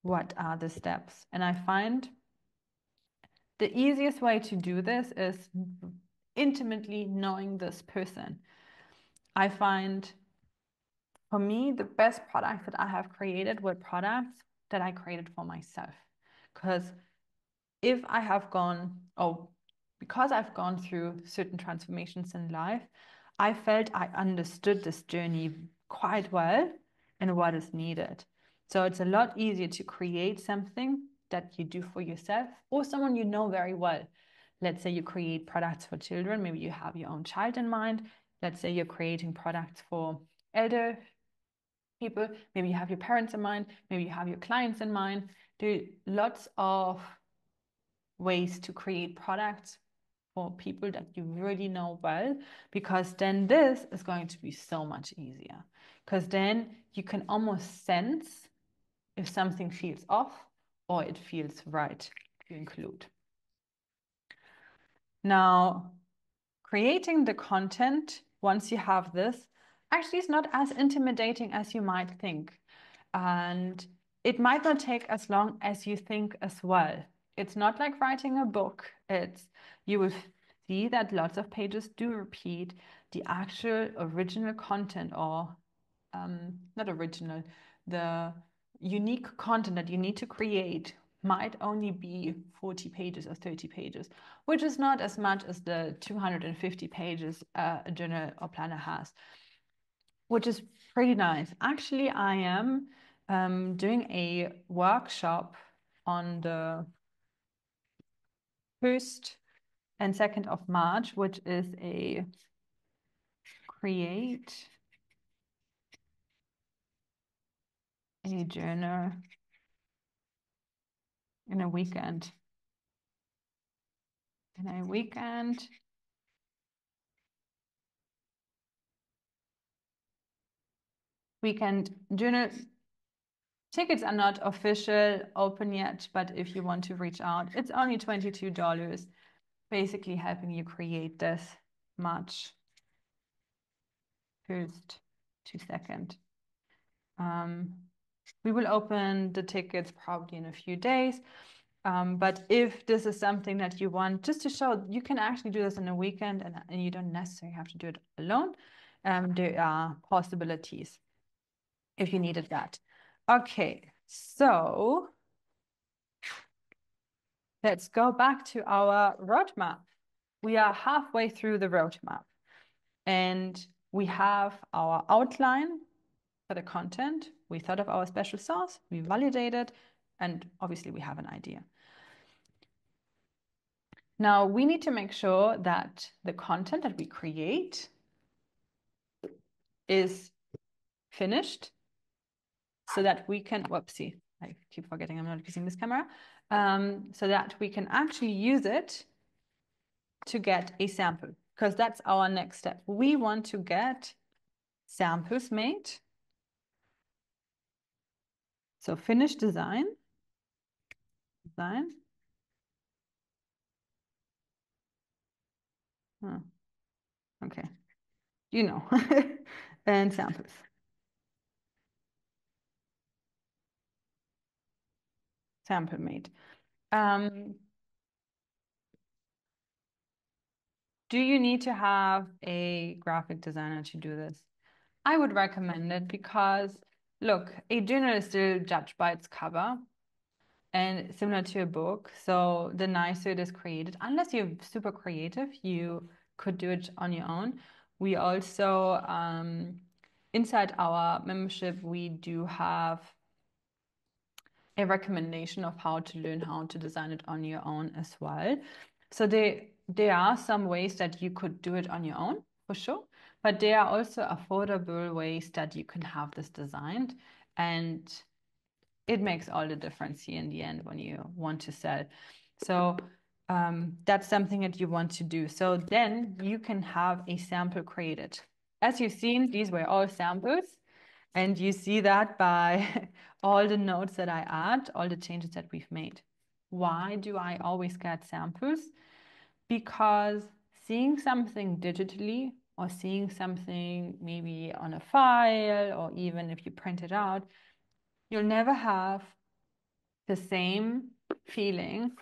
What are the steps? And I find the easiest way to do this is intimately knowing this person. I find for me, the best products that I have created were products that I created for myself. Because if I have gone, oh, because I've gone through certain transformations in life, I felt I understood this journey quite well and what is needed. So it's a lot easier to create something that you do for yourself or someone you know very well. Let's say you create products for children, maybe you have your own child in mind. Let's say you're creating products for elder people, maybe you have your parents in mind, maybe you have your clients in mind. There are lots of ways to create products for people that you really know well, because then this is going to be so much easier. Because then you can almost sense if something feels off or it feels right to include. Now, creating the content once you have this actually is not as intimidating as you might think. And it might not take as long as you think as well. It's not like writing a book. You will see that lots of pages do repeat. The actual original content, or not original, the unique content that you need to create might only be 40 pages or 30 pages, which is not as much as the 250 pages a journal or planner has, which is pretty nice. Actually, I am doing a workshop on the 1st and 2nd of March, which is a create a journal in a weekend. In a weekend. Weekend journal Tickets are not official open yet, but if you want to reach out, it's only $22, basically helping you create this March 1st to 2nd. We will open the tickets probably in a few days. But if this is something that you want, just to show, you can actually do this in a weekend and you don't necessarily have to do it alone. There are possibilities if you needed that. Okay, so let's go back to our roadmap. We are halfway through the roadmap and we have our outline for the content. We thought of our special sauce, we validated, and obviously we have an idea. Now we need to make sure that the content that we create is finished so that we can, whoopsie, I keep forgetting I'm not using this camera, so that we can actually use it to get a sample, because that's our next step. We want to get samples made. So finish design. Oh, okay, you know, and samples. Sample made. Do you need to have a graphic designer to do this? I would recommend it because, look, a journal is still judged by its cover and similar to a book. So the nicer it is created, unless you're super creative, you could do it on your own. We also, inside our membership, we do have a recommendation of how to learn how to design it on your own as well. So there are some ways that you could do it on your own, for sure, but there are also affordable ways that you can have this designed, and it makes all the difference here in the end when you want to sell. So that's something that you want to do. So then you can have a sample created. As you've seen, these were all samples. And you see that by all the notes that I add, all the changes that we've made. Why do I always get samples? Because seeing something digitally or seeing something maybe on a file or even if you print it out, you'll never have the same feeling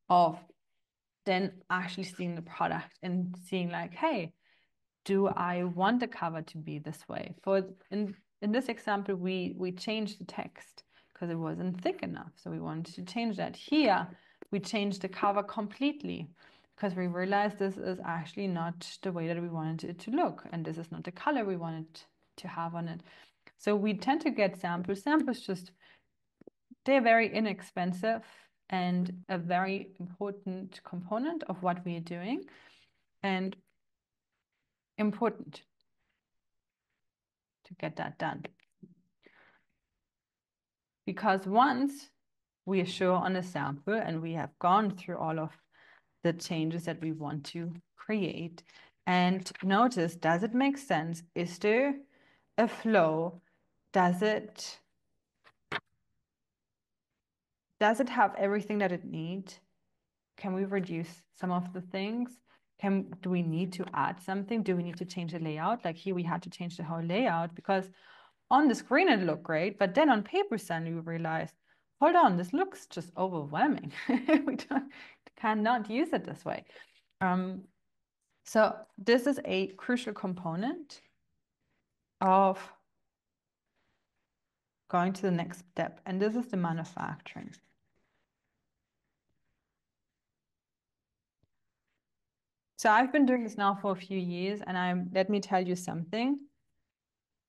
of then actually seeing the product and seeing like, hey, do I want the cover to be this way? In this example, we changed the text because it wasn't thick enough. So we wanted to change that. Here, we changed the cover completely because we realized this is actually not the way that we wanted it to look. And this is not the color we wanted to have on it. So we tend to get samples. Samples just, they're very inexpensive and a very important component of what we are doing. And important to get that done. Because once we are sure on a sample and we have gone through all of the changes that we want to create and notice, does it make sense? Is there a flow? Does it have everything that it needs? Can we reduce some of the things? Do we need to add something? Do we need to change the layout? Like here we had to change the whole layout because on the screen it looked great, but then on paper suddenly we realized, hold on, this looks just overwhelming. We cannot use it this way. So this is a crucial component of going to the next step, and this is the manufacturing. So I've been doing this now for a few years, and let me tell you something.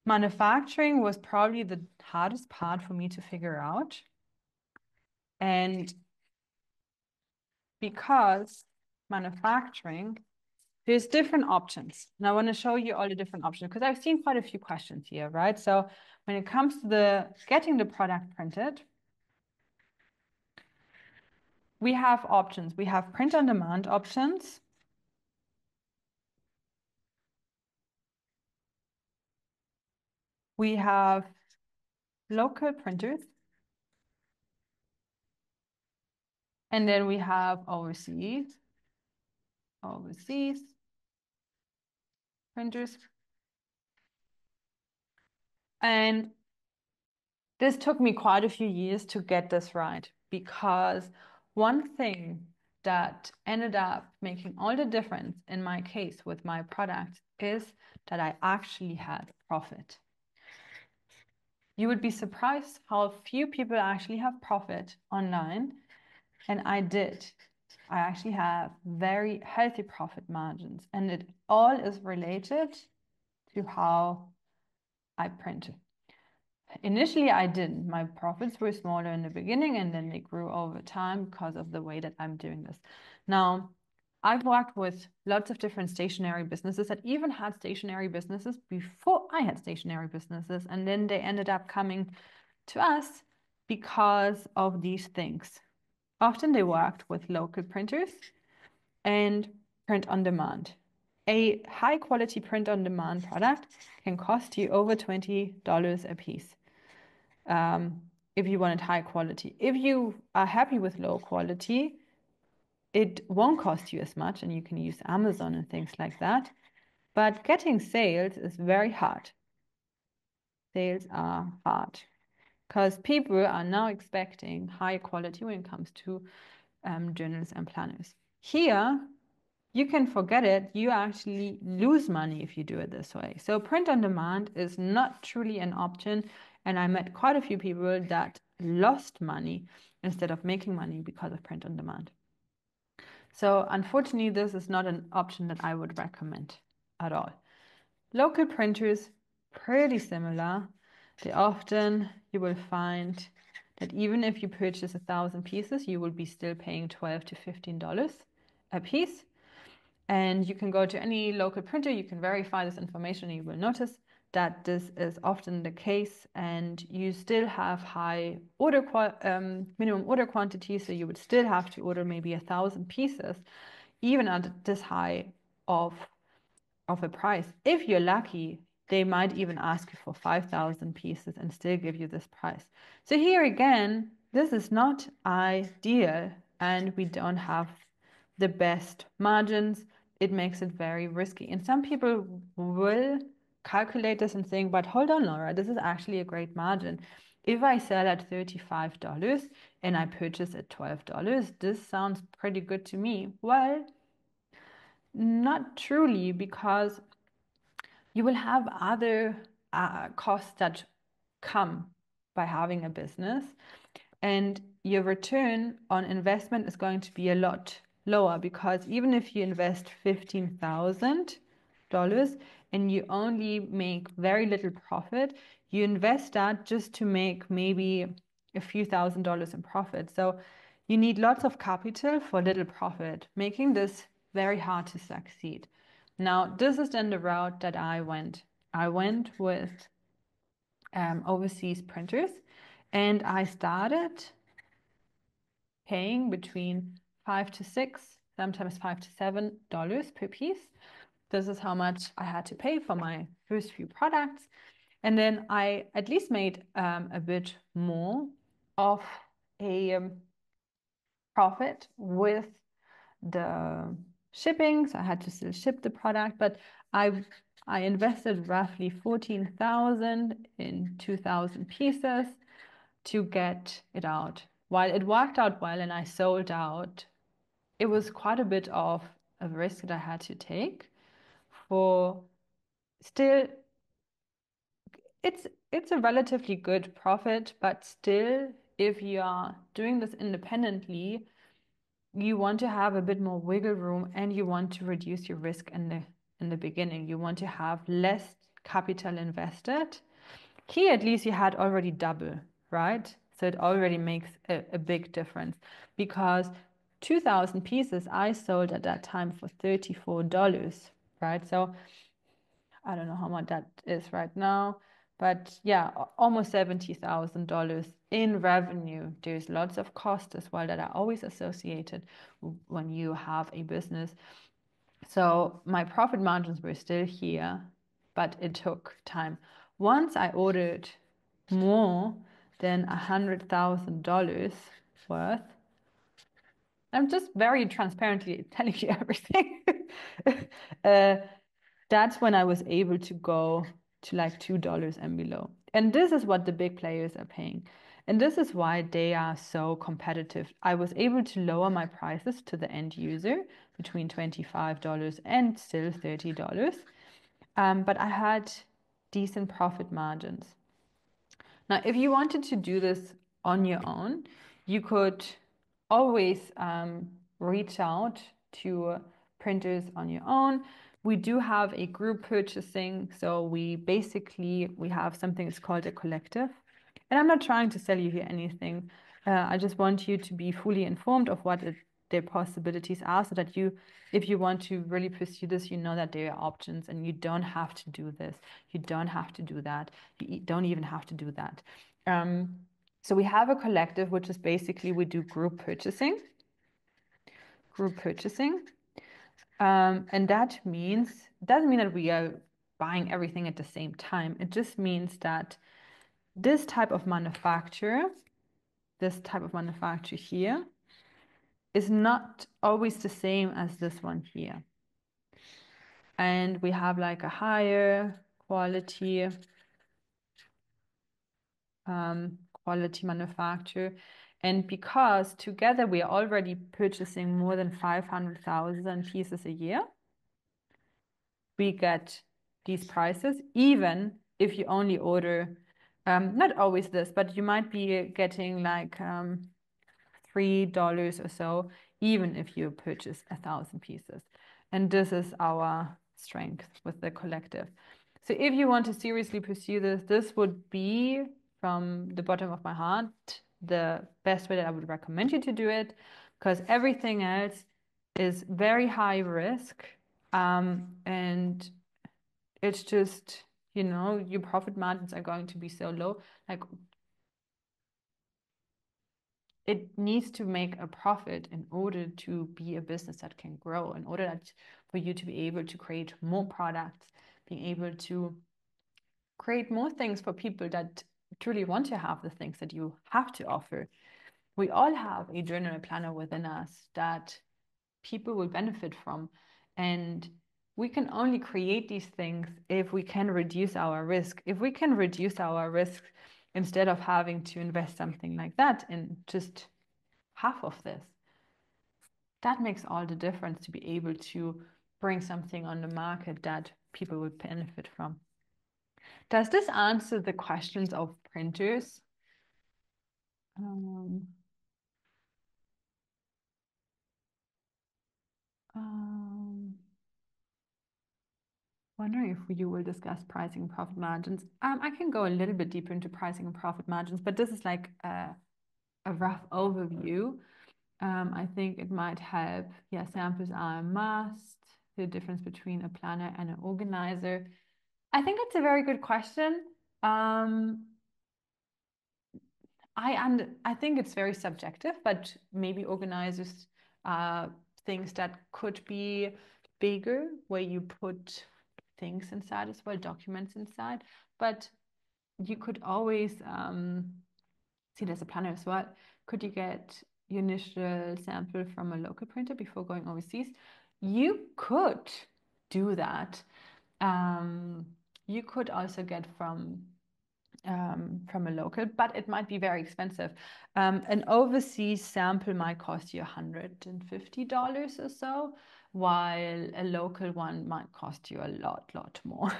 Manufacturing was probably the hardest part for me to figure out. And because manufacturing, there's different options. And I want to show you all the different options because I've seen quite a few questions here, right? So when it comes to getting the product printed, we have options. We have print on demand options. We have local printers. And then we have overseas printers. And this took me quite a few years to get this right, because one thing that ended up making all the difference in my case with my product is that I actually had profit. You would be surprised how few people actually have profit online, and I did. I actually have very healthy profit margins, and it all is related to how I print. Initially, I didn't. My profits were smaller in the beginning, and then they grew over time because of the way that I'm doing this. Now, I've worked with lots of different stationery businesses that even had stationery businesses before I had stationery businesses, and then they ended up coming to us because of these things. Often they worked with local printers and print on demand. A high quality print on demand product can cost you over $20 a piece. If you want it high quality. If you are happy with low quality, it won't cost you as much, and you can use Amazon and things like that. But getting sales is very hard. Sales are hard because people are now expecting high quality when it comes to journals and planners. Here, you can forget it. You actually lose money if you do it this way. So print on demand is not truly an option. And I met quite a few people that lost money instead of making money because of print on demand. So unfortunately, this is not an option that I would recommend at all. Local printers, pretty similar. They often, you will find that even if you purchase 1,000 pieces, you will be still paying $12 to $15 a piece. And you can go to any local printer, you can verify this information, and you will notice that this is often the case, and you still have high minimum order quantity, so you would still have to order maybe 1,000 pieces, even at this high of a price. If you're lucky, they might even ask you for 5,000 pieces and still give you this price. So here again, this is not ideal, and we don't have the best margins. It makes it very risky. And some people will calculate this and think, but hold on, Laura, this is actually a great margin. If I sell at $35 and I purchase at $12, this sounds pretty good to me. Well, not truly, because you will have other costs that come by having a business, and your return on investment is going to be a lot lower, because even if you invest $15,000 and you only make very little profit, you invest that just to make maybe a few $1,000s in profit. So you need lots of capital for little profit, making this very hard to succeed. Now, this is then the route that I went. I went with overseas printers, and I started paying between $5 to $6, sometimes $5 to $7 per piece. This is how much I had to pay for my first few products. And then I at least made a bit more of a profit with the shipping. So I had to still ship the product, but I invested roughly 14,000 in 2,000 pieces to get it out. While it worked out well and I sold out, it was quite a bit of a risk that I had to take for still it's a relatively good profit, but still, if you are doing this independently, you want to have a bit more wiggle room, and you want to reduce your risk in the beginning. You want to have less capital invested. Here, at least you had already double, right? So it already makes a big difference, because 2,000 pieces I sold at that time for $34, right? So I don't know how much that is right now, but yeah, almost $70,000 in revenue. There's lots of costs as well that are always associated when you have a business. So my profit margins were still here, but it took time. Once I ordered more than $100,000 worth, I'm just very transparently telling you everything. That's when I was able to go to like $2 and below. And this is what the big players are paying. And this is why they are so competitive. I was able to lower my prices to the end user between $25 and still $30. But I had decent profit margins. Now, if you wanted to do this on your own, you could always reach out to printers on your own. We do have a group purchasing, so we have something that's called a collective. And I'm not trying to sell you here anything. I just want you to be fully informed of what their possibilities are, so that if you want to really pursue this, you know that there are options and you don't have to do this. You don't have to do that. You don't even have to do that. So we have a collective, which is basically we do group purchasing. And that doesn't mean that we are buying everything at the same time. It just means that this type of manufacturer here is not always the same as this one here. And we have like a higher quality manufacturer. And because together we are already purchasing more than 500,000 pieces a year, we get these prices, even if you only order, not always this, but you might be getting like $3 or so, even if you purchase 1,000 pieces. And this is our strength with the collective. So if you want to seriously pursue this would be, from the bottom of my heart, the best way that I would recommend you to do it, because everything else is very high risk. And it's just, your profit margins are going to be so low. Like, it needs to make a profit in order to be a business that can grow, in order for you to be able to create more products, being able to create more things for people that truly want to have the things that you have to offer. We all have a journal planner within us that people will benefit from. And we can only create these things if we can reduce our risk. If we can reduce our risk instead of having to invest something like that in just half of this, that makes all the difference to be able to bring something on the market that people would benefit from. Does this answer the questions of printers? Um, Wondering if you will discuss pricing and profit margins. I can go a little bit deeper into pricing and profit margins, but this is like a rough overview. I think it might help. Yeah, samples are a must. The difference between a planner and an organizer. I think that's a very good question. I think it's very subjective, but maybe organizers things that could be bigger, where you put things inside as well, documents inside. But you could always see there's a planner as well. Could you get your initial sample from a local printer before going overseas? You could do that. You could also get from a local, but it might be very expensive. An overseas sample might cost you $150 or so, while a local one might cost you a lot more.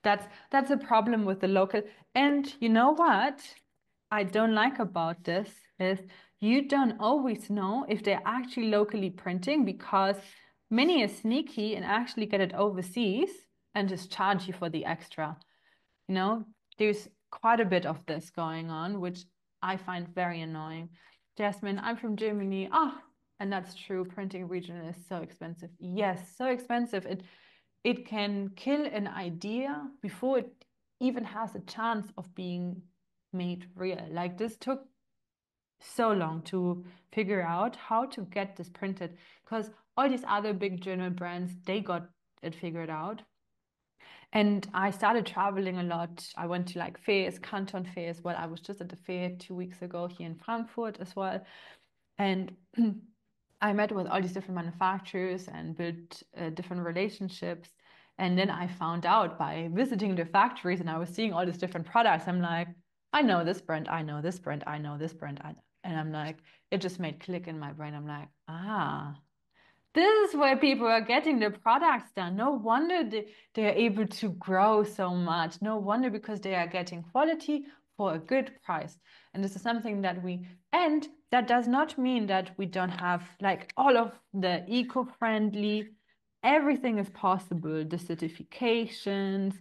That's a problem with the local. And you know what I don't like about this is you don't always know if they're actually locally printing, because many are sneaky and actually get it overseas and just charge you for the extra. There's quite a bit of this going on, which I find very annoying. Jasmine, I'm from Germany. And that's true. Printing regional is so expensive. Yes, so expensive. It can kill an idea before it even has a chance of being made real. Like, this took so long to figure out how to get this printed, because all these other big journal brands, they got it figured out. And I started traveling a lot. I went to like fairs, Canton fairs. Well, I was just at the fair 2 weeks ago here in Frankfurt as well. And I met with all these different manufacturers and built different relationships. And then I found out by visiting the factories and I was seeing all these different products. I'm like, I know this brand, I know this brand, I know this brand. And I'm like, it just made click in my brain. I'm like, this is where people are getting their products done. No wonder they are able to grow so much. No wonder, because they are getting quality for a good price. And this is something and that does not mean that we don't have like all of the eco-friendly, everything is possible, the certifications,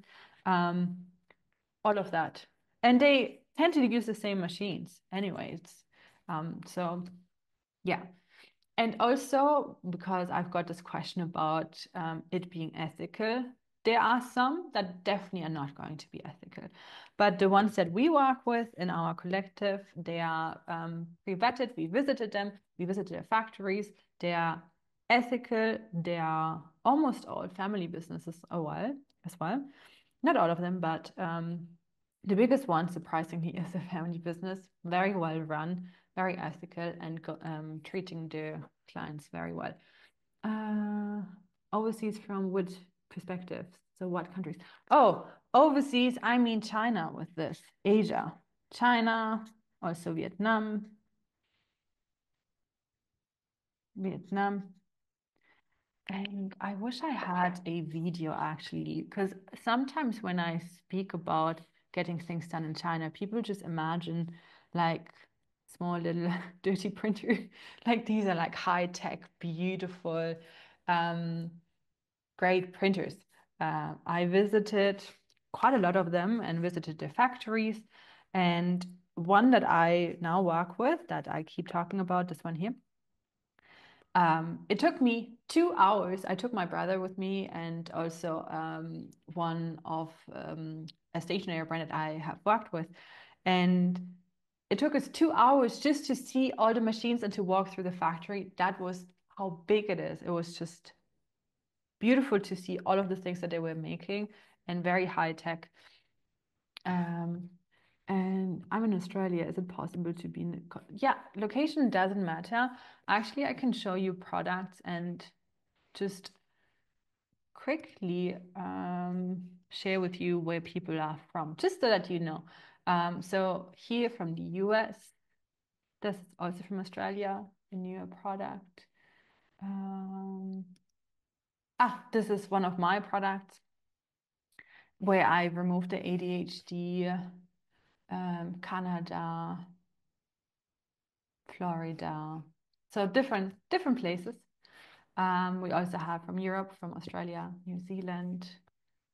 all of that. And they tend to use the same machines anyways. So yeah. And also, because I've got this question about it being ethical, there are some that definitely are not going to be ethical. But the ones that we work with in our collective, they are pre-vetted. We visited them, we visited their factories. They are ethical. They are almost all family businesses as well. Not all of them, but the biggest one, surprisingly, is a family business, very well run, very ethical, and treating their clients very well. Overseas from which perspectives? So what countries? Oh, overseas, I mean China with this, Asia. China, also Vietnam. And I wish I had a video actually, because sometimes when I speak about getting things done in China, people just imagine like small little dirty printer. Like these are like high tech, beautiful, um, great printers. I visited quite a lot of them and visited their factories. And one that I now work with that I keep talking about, this one here, it took me 2 hours. I took my brother with me and also one of a stationery brand that I have worked with. And it took us 2 hours just to see all the machines and to walk through the factory. That was how big it is. It was just beautiful to see all of the things that they were making and very high tech. And I'm in Australia. Is it possible to be in yeah, location doesn't matter. Actually, I can show you products and just quickly share with you where people are from, just so that you know. So here from the US, this is also from Australia, a newer product. This is one of my products where I removed the ADHD, Canada, Florida. So different places. We also have from Europe, from Australia, New Zealand,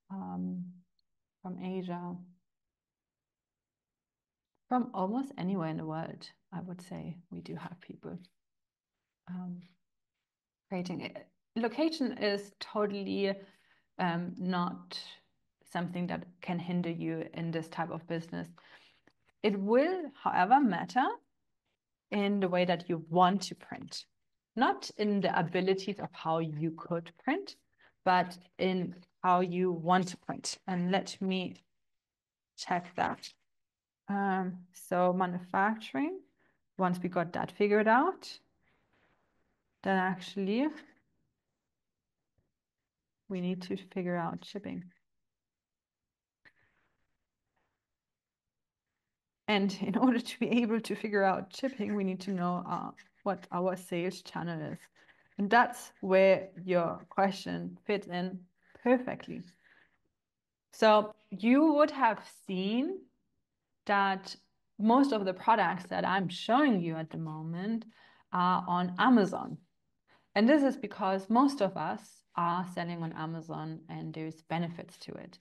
from Asia, from almost anywhere in the world, I would say we do have people creating it. Location is totally not something that can hinder you in this type of business. It will, however, matter in the way that you want to print, not in the abilities of how you could print, but in how you want to print. And let me check that. So manufacturing, once we got that figured out, then actually we need to figure out shipping. And in order to be able to figure out shipping, we need to know what our sales channel is. And that's where your question fits in perfectly. So you would have seen that most of the products that I'm showing you at the moment are on Amazon. And this is because most of us are selling on Amazon and there's benefits to it.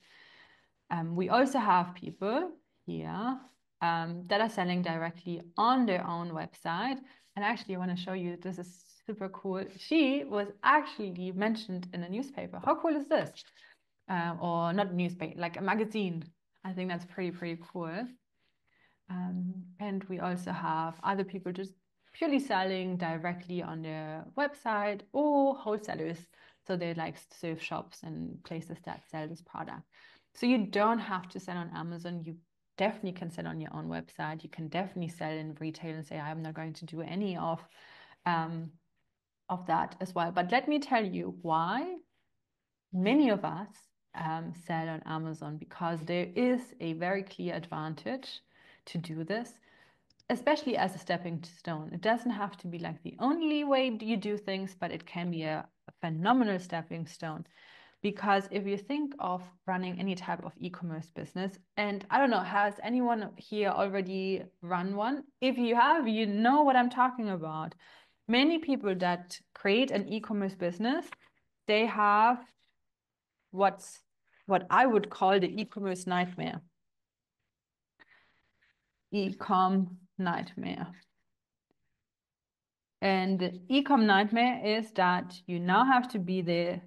We also have people here that are selling directly on their own website. And actually, I want to show you, this is super cool. She was actually mentioned in a newspaper. How cool is this? Or not a newspaper, like a magazine. I think that's pretty cool. And we also have other people just purely selling directly on their website, or wholesalers. So they like surf shops and places that sell this product. So you don't have to sell on Amazon. You definitely can sell on your own website. You can definitely sell in retail and say, I'm not going to do any of of that as well. But let me tell you why many of us sell on Amazon, because there is a very clear advantage to do this, especially as a stepping stone. It doesn't have to be like the only way you do things, but it can be a phenomenal stepping stone. Because if you think of running any type of e-commerce business, and I don't know, has anyone here already run one? If you have, you know what I'm talking about. Many people that create an e-commerce business, they have what I would call the e-commerce nightmare. E-com nightmare. And the e-com nightmare is that you now have to be there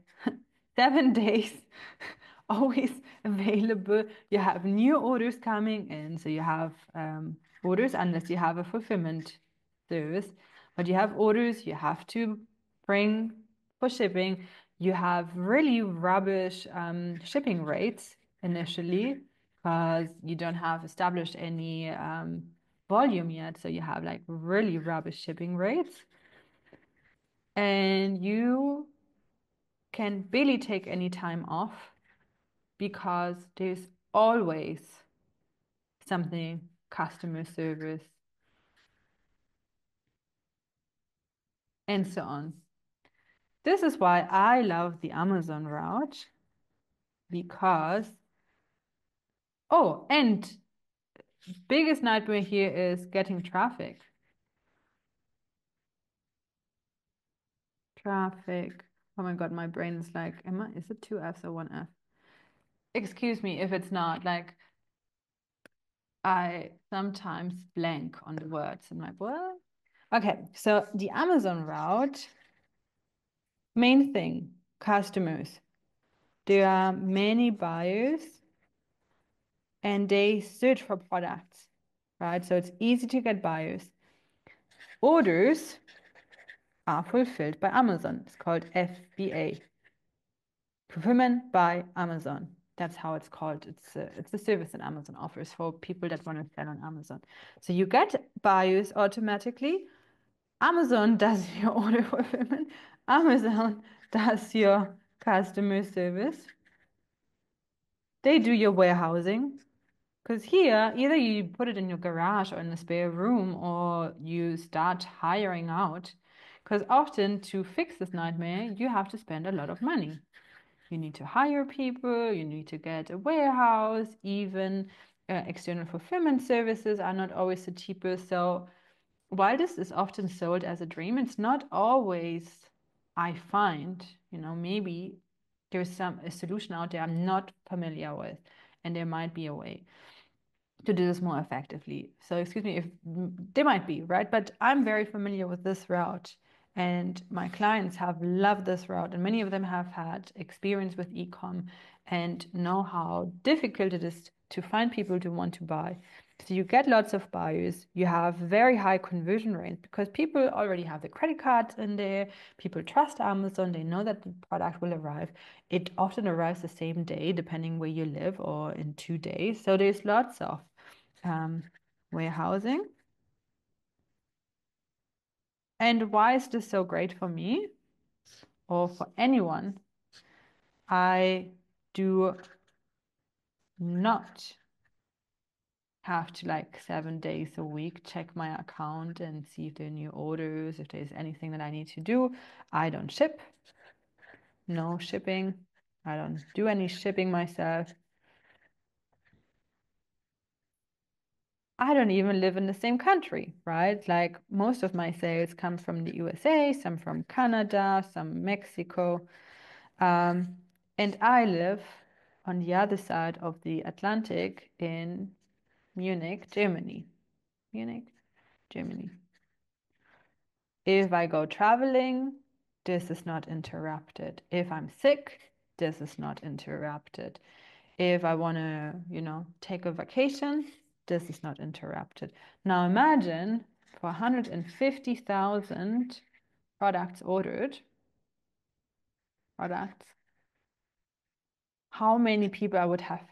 7 days, always available. You have new orders coming in, so you have orders unless you have a fulfillment service. But you have orders you have to bring for shipping. You have really rubbish shipping rates initially because you don't have established any volume yet. So you have like really rubbish shipping rates. And you can barely take any time off because there's always something customer service and so on. This is why I love the Amazon route because, oh, and biggest nightmare here is getting traffic. Traffic. Oh my God, my brain is like, is it two F's or one F? Excuse me if it's not. Like, I sometimes blank on the words and like, what? Okay, so the Amazon route, main thing, customers. There are many buyers and they search for products, right? So it's easy to get buyers. Orders are fulfilled by Amazon. It's called FBA, Fulfillment by Amazon. That's how it's called. It's a service that Amazon offers for people that want to sell on Amazon. So you get buyers automatically. Amazon does your order fulfillment. Amazon does your customer service. They do your warehousing. Because here, either you put it in your garage or in a spare room, or you start hiring out. Because often to fix this nightmare, you have to spend a lot of money. You need to hire people, you need to get a warehouse, even external fulfillment services are not always the cheapest. So while this is often sold as a dream, it's not always, I find, maybe there's a solution out there I'm not familiar with, and there might be a way to do this more effectively. So excuse me if they might be, right? But I'm very familiar with this route and my clients have loved this route and many of them have had experience with e-com and know how difficult it is to find people to want to buy. So you get lots of buyers, you have very high conversion rates because people already have the credit cards in there, people trust Amazon, they know that the product will arrive. It often arrives the same day, depending where you live, or in 2 days. So there's lots of warehousing. And why is this so great for me or for anyone? I do not have to like 7 days a week check my account and see if there are new orders, if there's anything that I need to do. I don't ship, no shipping. I don't do any shipping myself. I don't even live in the same country, right? Like most of my sales come from the USA, some from Canada, some Mexico. And I live on the other side of the Atlantic in Munich, Germany. Munich, Germany. If I go traveling, this is not interrupted. If I'm sick, this is not interrupted. If I want to, take a vacation, this is not interrupted. Now imagine for 150,000 products ordered, how many people I would have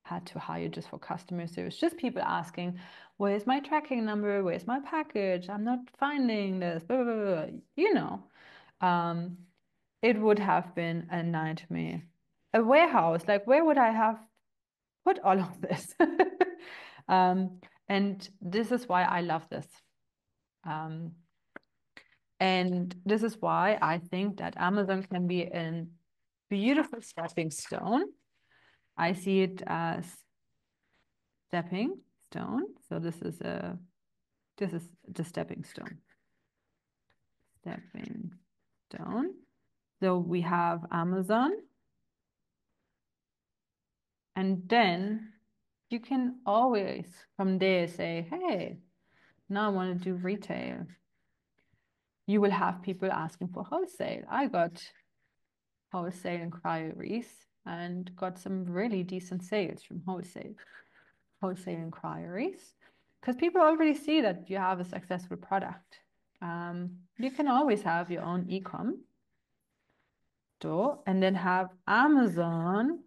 had to hire just for customer service. Just people asking, where's my tracking number? Where's my package? I'm not finding this, blah, blah, blah. it would have been a nightmare. A warehouse, like where would I have put all of this? And this is why I love this. And this is why I think that Amazon can be a beautiful stepping stone. I see it as stepping stone. So this is the stepping stone. Stepping stone. So we have Amazon. And then you can always from there say, hey, now I want to do retail. You will have people asking for wholesale. I got wholesale inquiries and got some really decent sales from wholesale inquiries because people already see that you have a successful product. You can always have your own e-com store and then have Amazon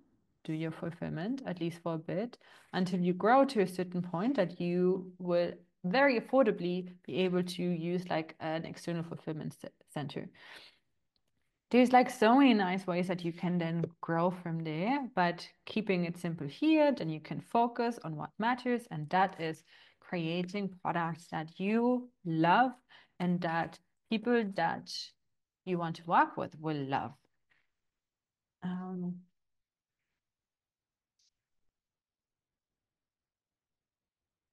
do your fulfillment, at least for a bit, until you grow to a certain point that you will very affordably be able to use like an external fulfillment center. There's like so many nice ways that you can then grow from there, but keeping it simple here, then you can focus on what matters, and that is creating products that you love and that people that you want to work with will love. Um,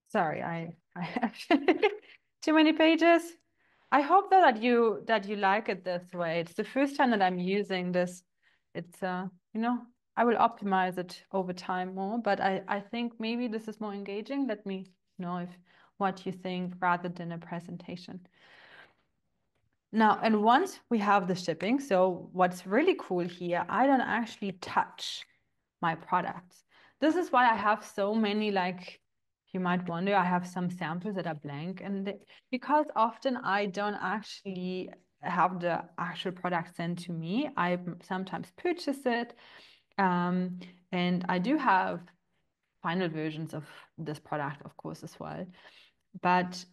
Sorry, I have too many pages. I hope that you like it this way. It's the first time that I'm using this. It's you know, I will optimize it over time more, but I think maybe this is more engaging. Let me know if what you think rather than a presentation. Now, and once we have the shipping, so what's really cool here, I don't actually touch my products. This is why I have so many, like, you might wonder, I have some samples that are blank, and because often I don't actually have the actual product sent to me, I sometimes purchase it, and I do have final versions of this product, of course, as well. But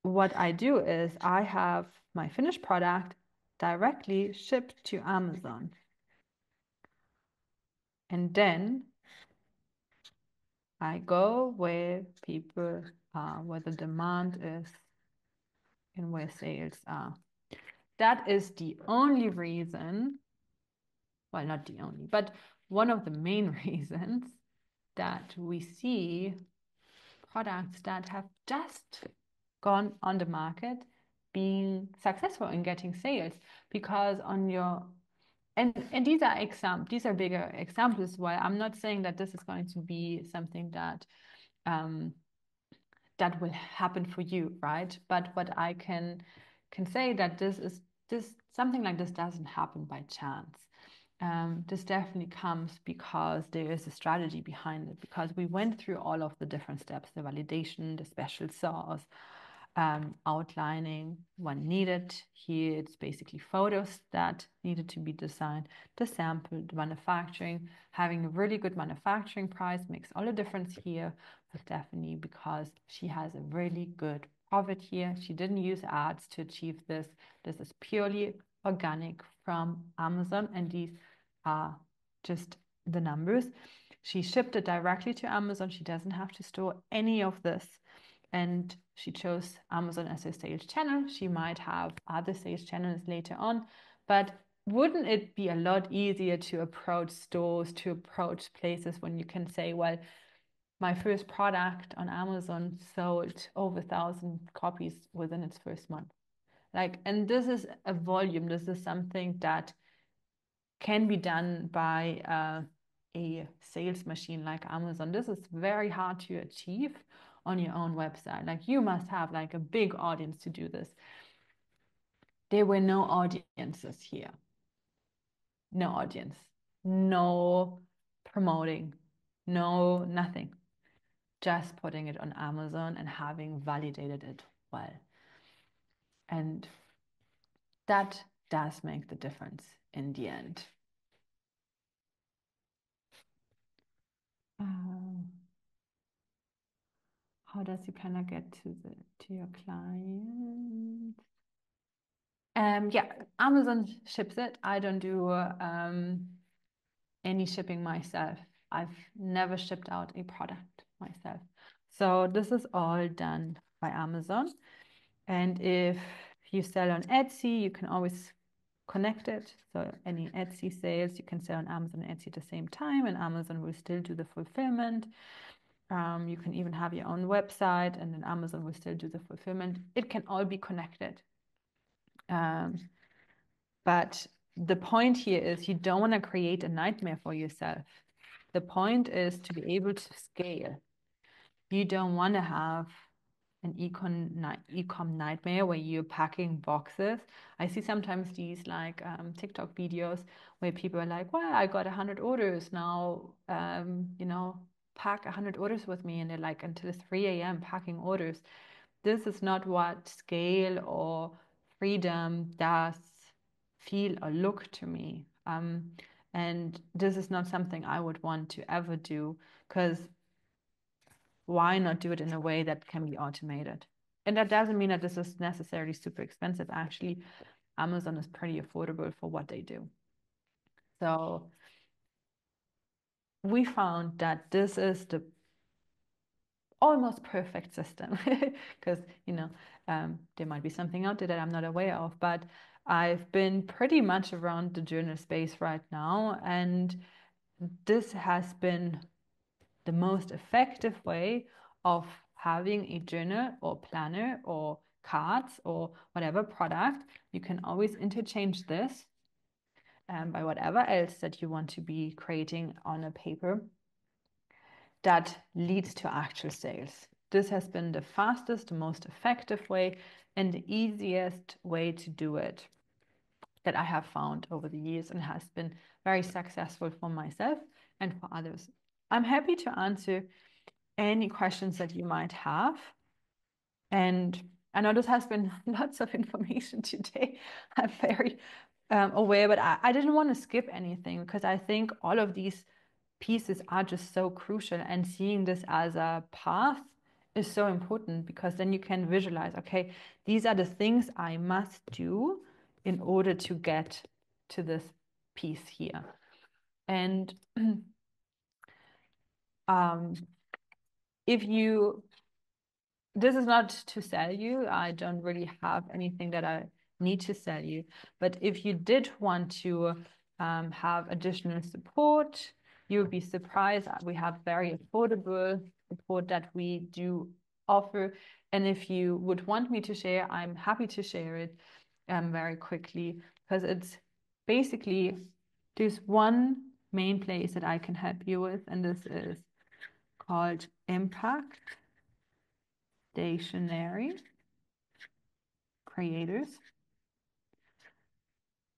what I do is I have my finished product directly shipped to Amazon. And then I go where people are, where the demand is, and where sales are. That is the only reason, well, not the only, but one of the main reasons that we see products that have just gone on the market being successful in getting sales because on your and these are bigger examples. Why I'm not saying that this is going to be something that that will happen for you, right? But what I can say that this something like this doesn't happen by chance. This definitely comes because there is a strategy behind it, because we went through all of the different steps, the validation, the special sauce, outlining when needed. Here it's basically photos that needed to be designed, the sample, the manufacturing. Having a really good manufacturing price makes all the difference here for Stephanie because she has a really good profit here. She didn't use ads to achieve this. This is purely organic from Amazon, and these are just the numbers. She shipped it directly to Amazon. She doesn't have to store any of this. And she chose Amazon as her sales channel. She might have other sales channels later on, but wouldn't it be a lot easier to approach stores, to approach places when you can say, well, my first product on Amazon sold over 1,000 copies within its first month. Like, and this is a volume. This is something that can be done by a sales machine like Amazon. This is very hard to achieve on your own website. Like you must have like a big audience to do this. There were no audiences here. No audience. No promoting. No nothing. Just putting it on Amazon and having validated it well. And that does make the difference in the end. How does you kind of get to your client? Yeah, Amazon ships it. I don't do any shipping myself. I've never shipped out a product myself. So this is all done by Amazon. And if you sell on Etsy, you can always connect it. So any Etsy sales, you can sell on Amazon and Etsy at the same time, and Amazon will still do the fulfillment. You can even have your own website, and then Amazon will still do the fulfillment. It can all be connected. But the point here is you don't want to create a nightmare for yourself. The point is to be able to scale. You don't want to have an ecom nightmare where you're packing boxes. I see sometimes these like TikTok videos where people are like, well, I got 100 orders now, pack 100 orders with me. And they're like until 3 a.m. packing orders. This is not what scale or freedom does feel or look to me. And this is not something I would want to ever do, because why not do it in a way that can be automated? And that doesn't mean that this is necessarily super expensive. Actually, Amazon is pretty affordable for what they do. So we found that this is the almost perfect system, because there might be something out there that I'm not aware of, but I've been pretty much around the journal space right now, and this has been the most effective way of having a journal or planner or cards or whatever product. You can always interchange this by whatever else that you want to be creating on a paper that leads to actual sales. This has been the fastest, the most effective way, and the easiest way to do it that I have found over the years, and has been very successful for myself and for others. I'm happy to answer any questions that you might have. And I know this has been lots of information today. I'm very aware, but I didn't want to skip anything, because I think all of these pieces are just so crucial, and seeing this as a path is so important, because then you can visualize, okay, these are the things I must do in order to get to this piece here. And if you this is not to sell you. I don't really have anything that I need to sell you. But if you did want to have additional support, you would be surprised. We have very affordable support that we do offer. And if you would want me to share, I'm happy to share it very quickly, because it's basically there's one main place that I can help you with, and this is called Impact Stationery Creators.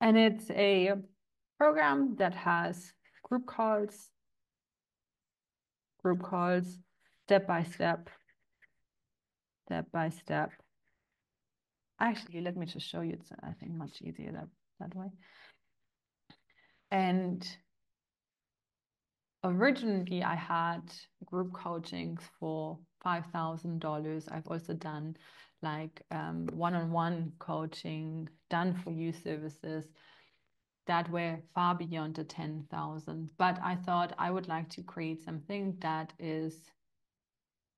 And it's a program that has group calls, step by step. Actually, let me just show you. It's, I think, much easier that way. And originally, I had group coachings for $5,000. I've also done like one-on-one coaching, done for you services that were far beyond the 10,000. But I thought I would like to create something that is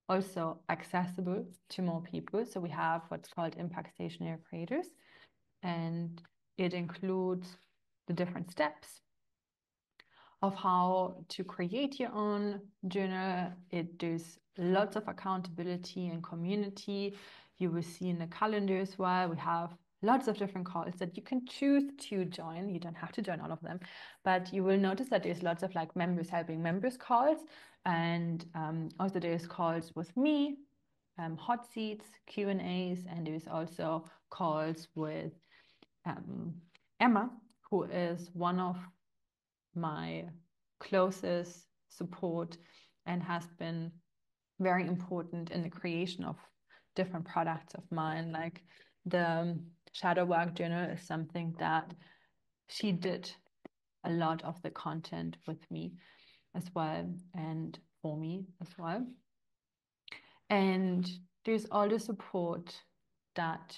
also accessible to more people. So we have what's called Impact Stationery Creators, and it includes the different steps of how to create your own journal. It does lots of accountability and community. You will see in the calendar as well. We have lots of different calls that you can choose to join. You don't have to join all of them, but you will notice that there's lots of like members helping members calls, and also there's calls with me, hot seats, Q&As, and there's also calls with Emma, who is one of my closest support and has been very important in the creation of different products of mine. Like the shadow work journal is something that she did a lot of the content with me as well, and for me as well. And there's all the support that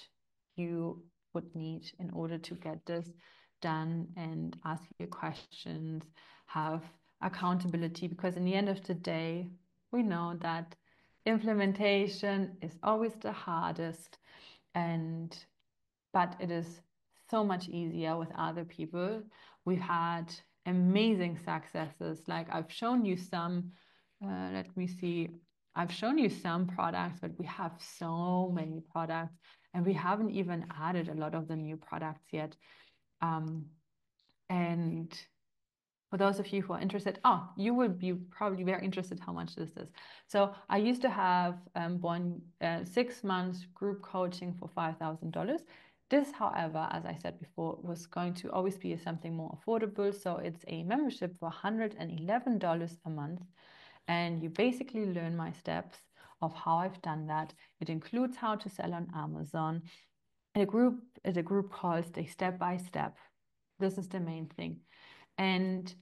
you would need in order to get this done and ask you questions, have accountability, because in the end of the day, we know that implementation is always the hardest, but it is so much easier with other people. We've had amazing successes. Like I've shown you some, let me see, I've shown you some products, but we have so many products and we haven't even added a lot of the new products yet. And for those of you who are interested, you will be probably very interested how much this is. So I used to have 6 months group coaching for $5,000. This, however, as I said before, was going to always be something more affordable. So it's a membership for $111 a month. And you basically learn my steps of how I've done that. It includes how to sell on Amazon. And a group calls a step by step. This is the main thing. And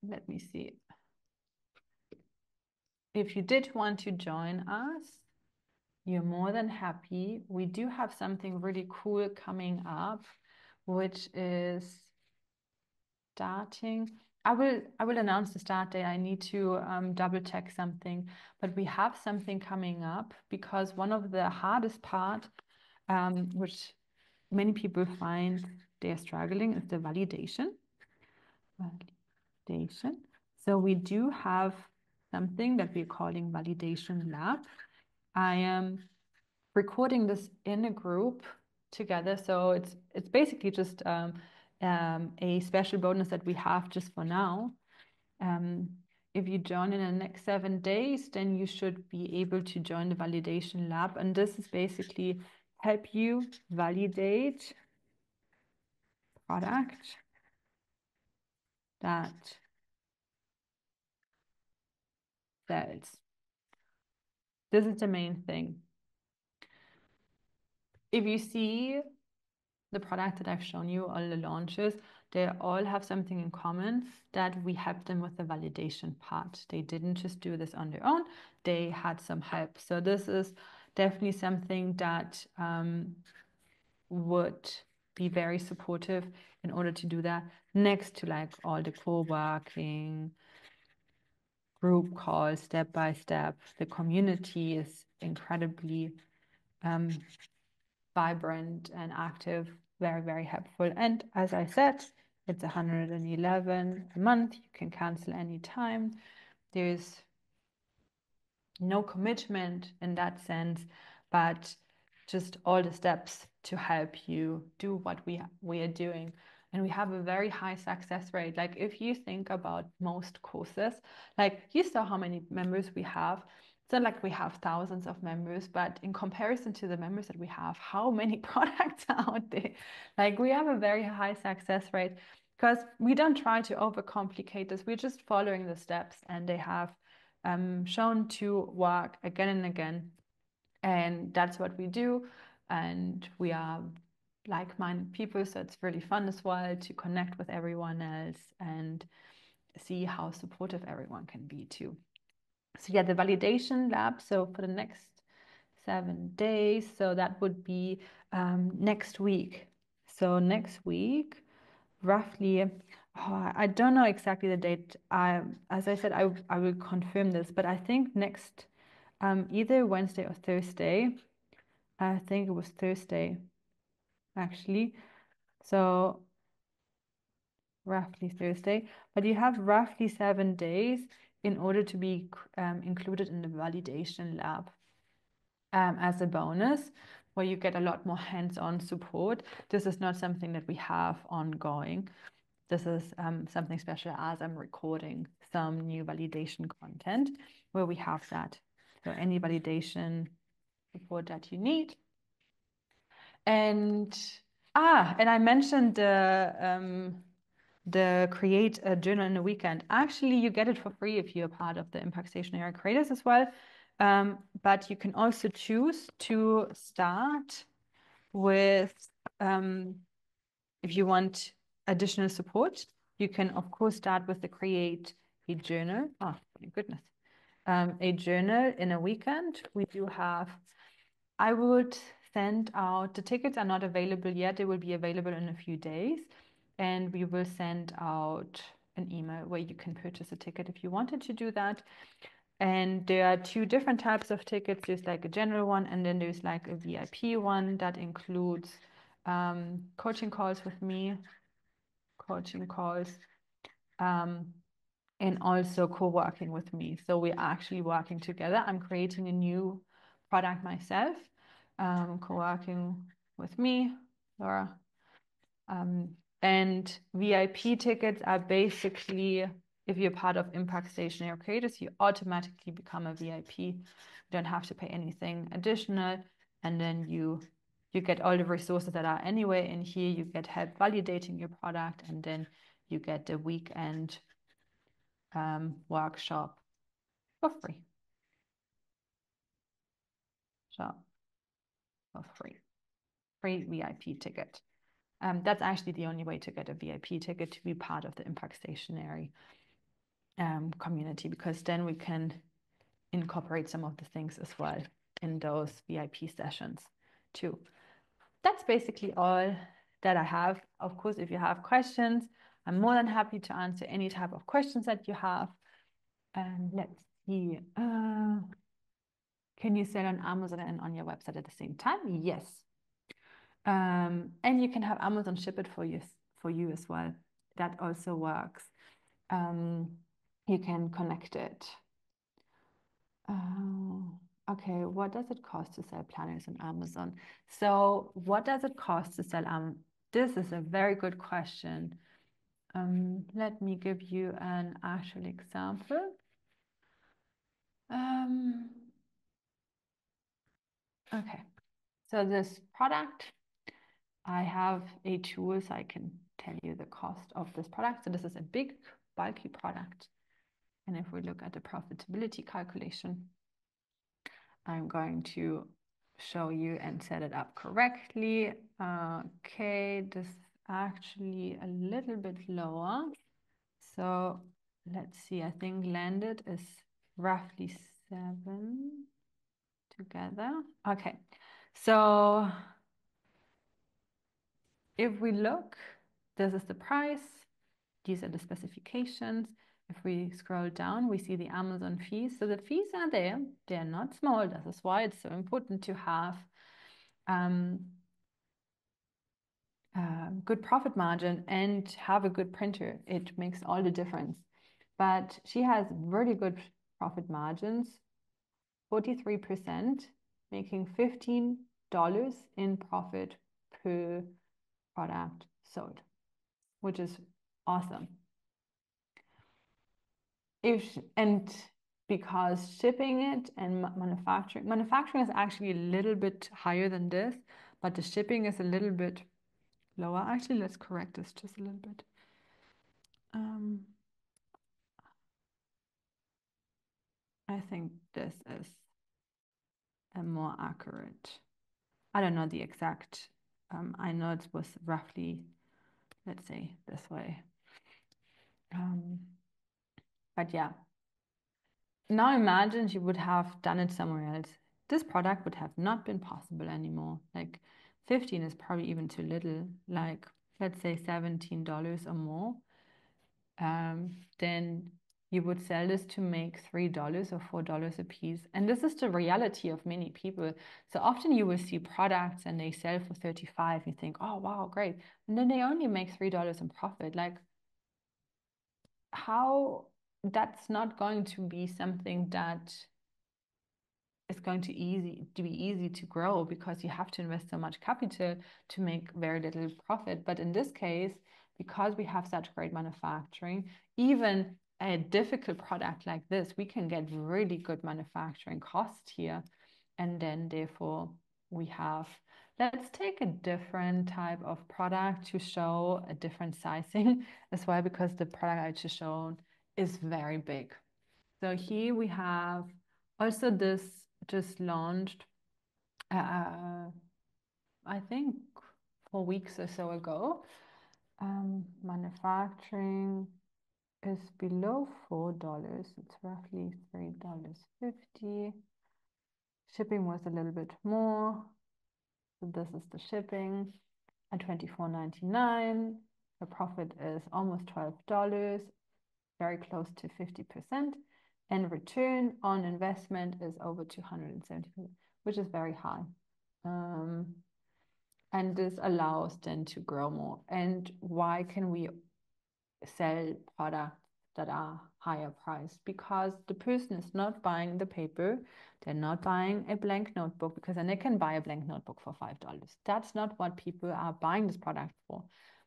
let me see. If you did want to join us, you're more than happy. We do have something really cool coming up, which is starting. I will announce the start date. I need to double check something, but we have something coming up because one of the hardest part, which many people find they're struggling, is the validation. So we do have something that we're calling Validation Lab. I am recording this in a group together. So it's basically just a special bonus that we have just for now. If you join in the next 7 days, then you should be able to join the Validation Lab. And this is basically help you validate product that sells. This is the main thing. If you see the product that I've shown you, all the launches, they all have something in common, that we helped them with the validation part. They didn't just do this on their own, they had some help. So this is definitely something that would be very supportive in order to do that, next to like all the co-working, group calls, step by step. The community is incredibly vibrant and active, very, very helpful. And as I said, it's 111 a month. You can cancel anytime. There's no commitment in that sense, but just all the steps to help you do what we are doing. And we have a very high success rate. Like if you think about most courses, like you saw how many members we have. It's not like we have thousands of members, but in comparison to the members that we have, how many products are out there? Like we have a very high success rate because we don't try to overcomplicate this. We're just following the steps, and they have shown to work again and again. And that's what we do. And we are like-minded people, so it's really fun as well to connect with everyone else and see how supportive everyone can be too. So yeah, the validation lab, so for the next 7 days, so that would be next week. So next week, roughly, I don't know exactly the date. As I said, I will confirm this, but I think next either Wednesday or Thursday. I think it was Thursday, actually. So roughly Thursday, but you have roughly 7 days in order to be included in the validation lab as a bonus, where you get a lot more hands-on support. This is not something that we have ongoing. This is something special, as I'm recording some new validation content where we have that. So any validation support that you need. And I mentioned the create a journal in a weekend. Actually, you get it for free if you're part of the Impact Stationery Creators as well. But you can also choose to start with, if you want additional support, you can of course start with the create a journal. Oh my goodness. a journal in a weekend. We do have, I would send out, the tickets are not available yet. They will be available in a few days. And we will send out an email where you can purchase a ticket if you wanted to do that. And there are two different types of tickets. There's like a general one, and then there's like a VIP one that includes coaching calls with me, and also co-working with me. So we're actually working together. I'm creating a new product myself, co-working with me, Laura. And VIP tickets are basically, if you're part of Impact Stationary Creators, you automatically become a VIP. You don't have to pay anything additional, and then you get all the resources that are anyway in here. You get help validating your product, and then you get the weekend workshop for free. So for free VIP ticket. That's actually the only way to get a VIP ticket, to be part of the Impact Stationary community, because then we can incorporate some of the things as well in those VIP sessions too. That's basically all that I have. Of course, if you have questions, I'm more than happy to answer any type of questions that you have. Let's see. Can you sell on Amazon and on your website at the same time? Yes. And you can have Amazon ship it for you as well. That also works. You can connect it. Okay, what does it cost to sell planners on Amazon? So what does it cost to sell this is a very good question. Let me give you an actual example. Okay, so this product, I have a tool so I can tell you the cost of this product. So this is a big, bulky product. And if we look at the profitability calculation, I'm going to show you and set it up correctly. Okay, this is actually a little bit lower. So let's see, I think landed is roughly 7 together. Okay, so if we look, this is the price, these are the specifications. If we scroll down, we see the Amazon fees. So the fees are there, they're not small. This is why it's so important to have good profit margin and have a good printer. It makes all the difference. But she has really good profit margins, 43%, making $15 in profit per product sold, which is awesome. And because shipping it and manufacturing is actually a little bit higher than this, but the shipping is a little bit lower. Actually, let's correct this just a little bit. I think this is a more accurate. I don't know the exact. I know it was roughly, let's say, this way. But yeah. Now imagine you would have done it somewhere else. This product would have not been possible anymore. Like 15 is probably even too little. Like let's say $17 or more. Then you would sell this to make $3 or $4 a piece. And this is the reality of many people. So often you will see products and they sell for 35. You think, oh, wow, great. And then they only make $3 in profit. Like how that's not going to be something that is going to be easy to grow, because you have to invest so much capital to make very little profit. But in this case, because we have such great manufacturing, even a difficult product like this, we can get really good manufacturing costs here. And then therefore we have, let's take a different type of product to show a different sizing as well, because the product I just shown is very big. So here we have also this just launched, I think 4 weeks or so ago. Manufacturing is below $4. It's roughly $3.50. Shipping was a little bit more. So this is the shipping at $24.99. The profit is almost $12, very close to 50%. And return on investment is over 270%, which is very high. And this allows then to grow more. And why can we sell products that are higher priced? Because the person is not buying the paper, they're not buying a blank notebook, because then they can buy a blank notebook for $5. That's not what people are buying this product for.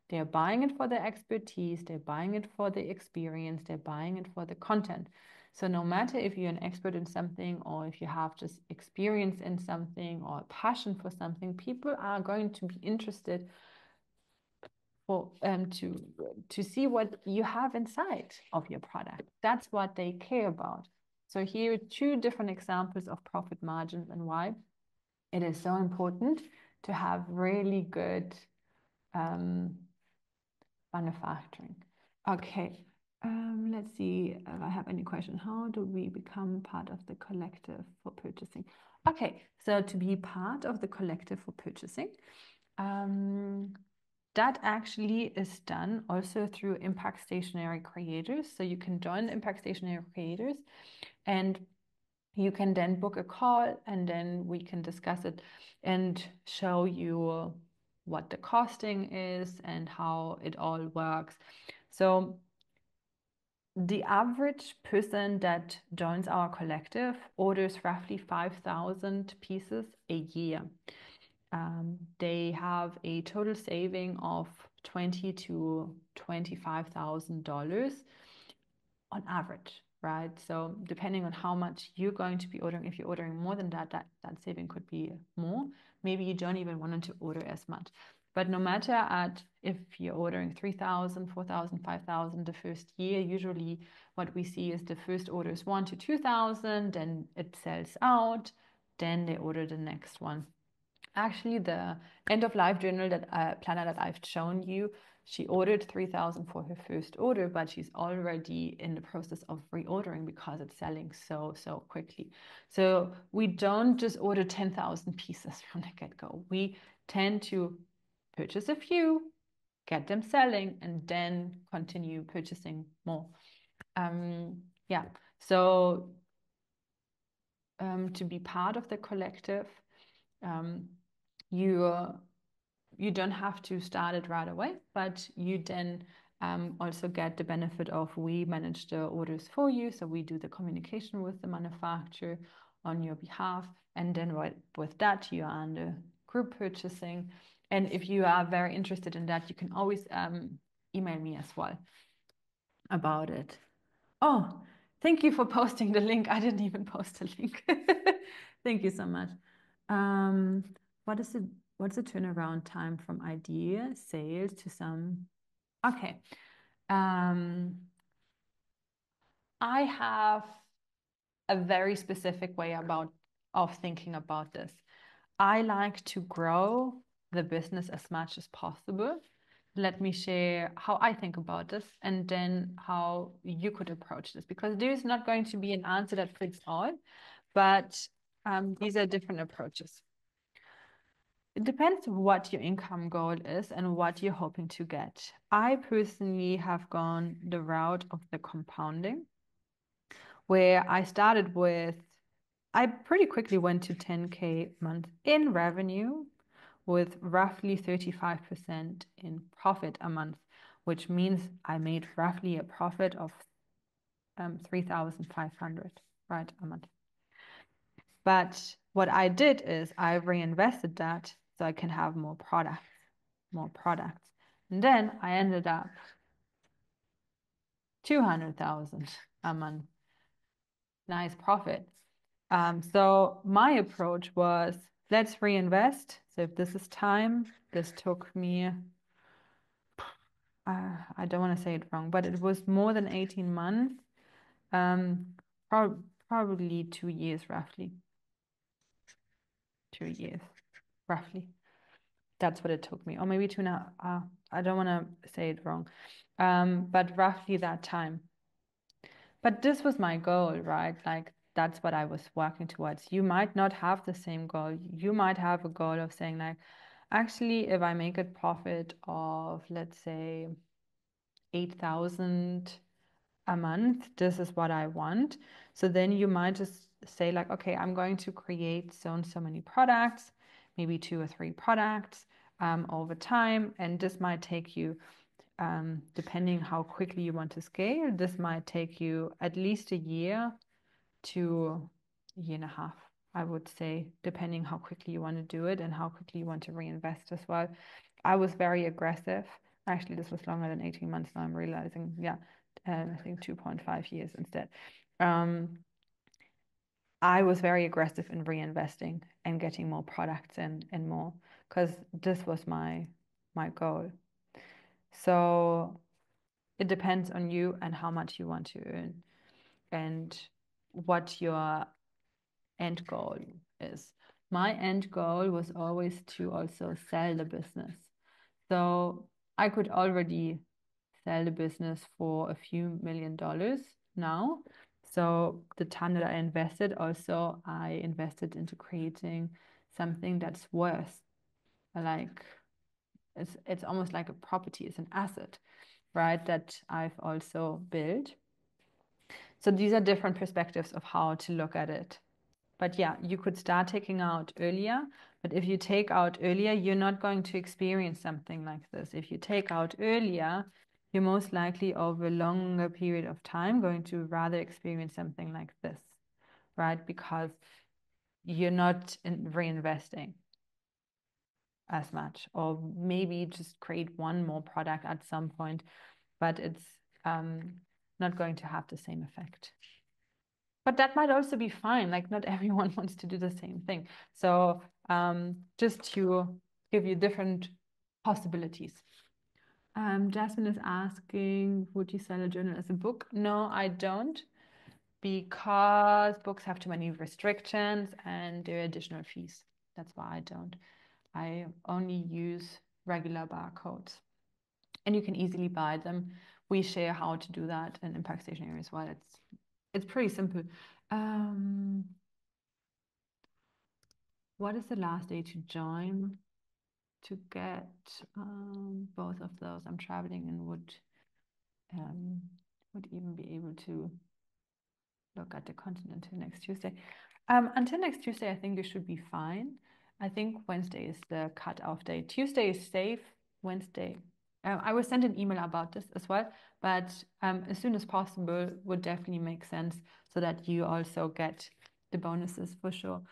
They're buying it for the expertise, they're buying it for the experience, they're buying it for the content. So no matter if you're an expert in something or if you have just experience in something or a passion for something, people are going to be interested for to see what you have inside of your product. That's what they care about. So here are two different examples of profit margins and why it is so important to have really good manufacturing. Okay, let's see if I have any question. How do we become part of the collective for purchasing? Okay, so to be part of the collective for purchasing, that actually is done also through Impact Stationery Creators. So you can join Impact Stationery Creators and you can then book a call and then we can discuss it and show you what the costing is and how it all works. So the average person that joins our collective orders roughly 5,000 pieces a year. They have a total saving of $20,000 to $25,000 on average, right? So depending on how much you're going to be ordering, if you're ordering more than that, that saving could be more. Maybe you don't even want to order as much. But no matter if you're ordering 3,000, 4,000, 5,000 the first year, usually what we see is the first order is 1,000 to 2,000, then it sells out, then they order the next one. Actually, the end of life journal planner that I've shown you, she ordered 3,000 for her first order, but she's already in the process of reordering because it's selling so quickly. So we don't just order 10,000 pieces from the get-go. We tend to purchase a few, get them selling, and then continue purchasing more. Yeah. So to be part of the collective, you don't have to start it right away, but you then also get the benefit of we manage the orders for you. So we do the communication with the manufacturer on your behalf. And then with that, you are under group purchasing. And if you are very interested in that, you can always email me as well about it. Oh, thank you for posting the link. I didn't even post a link. Thank you so much. What's the turnaround time from idea, sales to some? Okay. I have a very specific way of thinking about this. I like to grow the business as much as possible. Let me share how I think about this and then how you could approach this, because there is not going to be an answer that fits all, but these are different approaches. It depends what your income goal is and what you're hoping to get. I personally have gone the route of the compounding, where I pretty quickly went to 10K a month in revenue with roughly 35% in profit a month, which means I made roughly a profit of 3,500, right, a month. But what I did is I reinvested that so I can have more products. And then I ended up 200,000 a month. Nice profit. So my approach was, let's reinvest. So if this is time, this took me, I don't want to say it wrong, but it was more than 18 months, probably 2 years, roughly. 2 years, roughly. That's what it took me. Or maybe 2.5. I don't want to say it wrong. but roughly that time. But this was my goal, right? Like that's what I was working towards. You might not have the same goal. You might have a goal of saying like, actually, if I make a profit of, let's say, 8,000 a month, this is what I want. So then you might just say like, okay, I'm going to create so and so many products, maybe 2 or 3 products over time. And this might take you, depending how quickly you want to scale, this might take you at least a year to a year and a half, I would say, depending how quickly you want to do it and how quickly you want to reinvest as well. I was very aggressive. Actually, this was longer than 18 months now. I'm realizing, yeah, I think 2.5 years instead. I was very aggressive in reinvesting and getting more products in and more because this was my goal. So it depends on you and how much you want to earn and what your end goal is. My end goal was always to also sell the business. So I could already sell the business for a few $1 million now. So the time that I invested, also I invested into creating something that's worth, like it's almost like a property, it's an asset, right? That I've also built. So these are different perspectives of how to look at it. But yeah, you could start taking out earlier. But if you take out earlier, you're not going to experience something like this. If you take out earlier, you're most likely over a longer period of time going to rather experience something like this, right? Because you're not reinvesting as much, or maybe just create one more product at some point, but it's not going to have the same effect. But that might also be fine. Like not everyone wants to do the same thing. So just to give you different possibilities. Jasmine is asking, would you sell a journal as a book? No, I don't, because books have too many restrictions and there are additional fees. That's why I don't. I only use regular barcodes. And you can easily buy them. We share how to do that in Impact Stationery as well. It's pretty simple. What is the last day to join to get both of those? I'm traveling and would even be able to look at the content until next Tuesday. Until next Tuesday, I think you should be fine. I think Wednesday is the cut-off day. Tuesday is safe. Wednesday. I will send an email about this as well, but as soon as possible would definitely make sense so that you also get the bonuses for sure.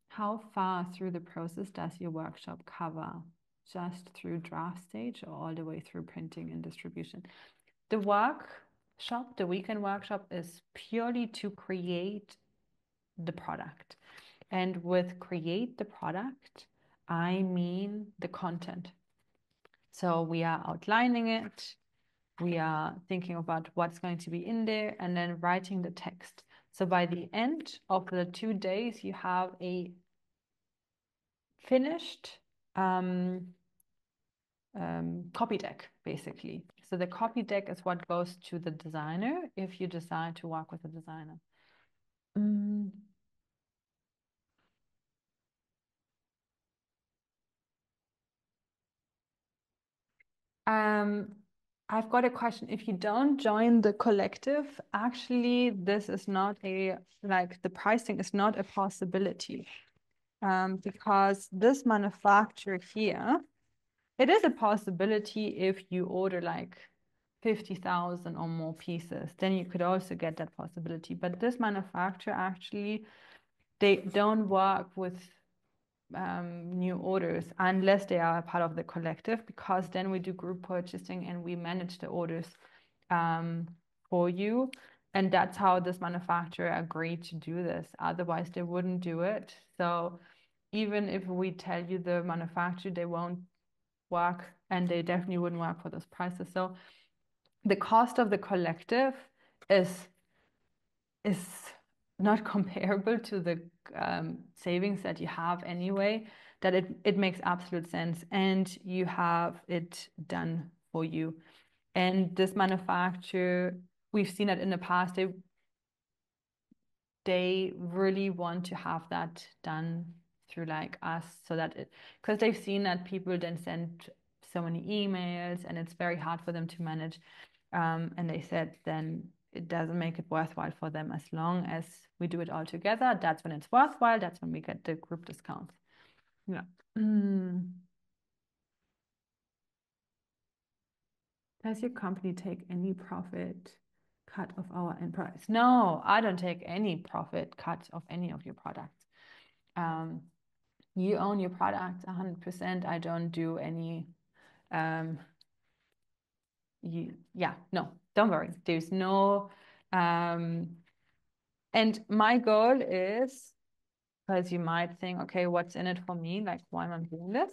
How far through the process does your workshop cover? Just through draft stage or all the way through printing and distribution? The workshop, the weekend workshop, is purely to create the product. And with create the product, I mean the content. So we are outlining it, we are thinking about what's going to be in there, and then writing the text. So by the end of the 2 days, you have a finished copy deck, basically. So the copy deck is what goes to the designer if you decide to work with a designer. I've got a question. If you don't join the collective, actually, this is not like the pricing is not a possibility. Because this manufacturer here, it is a possibility if you order like 50,000 or more pieces, then you could also get that possibility. But this manufacturer actually, they don't work with new orders unless they are a part of the collective, because then we do group purchasing and we manage the orders for you. And that's how this manufacturer agreed to do this. Otherwise, they wouldn't do it. So even if we tell you the manufacturer, they won't work, and they definitely wouldn't work for those prices. So the cost of the collective is not comparable to the savings that you have anyway. that it makes absolute sense and you have it done for you. And this manufacturer, we've seen it in the past, they really want to have that done through like us so that it, because they've seen that people then send so many emails and it's very hard for them to manage. And they said then it doesn't make it worthwhile for them as long as we do it all together. That's when it's worthwhile. That's when we get the group discounts. Yeah. Does your company take any profit cut of our end price? No, I don't take any profit cut of any of your products. You own your product 100%. I don't do any, no, don't worry. There's no, and my goal is, because you might think, okay, what's in it for me? Like, why am I doing this?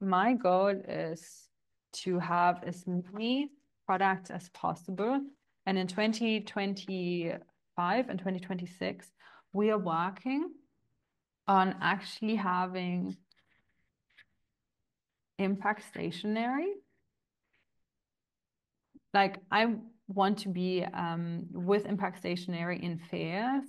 My goal is to have as many products as possible. And in 2025 and 2026, we are working on actually having Impact Stationery. Like I want to be with Impact Stationery in fairs.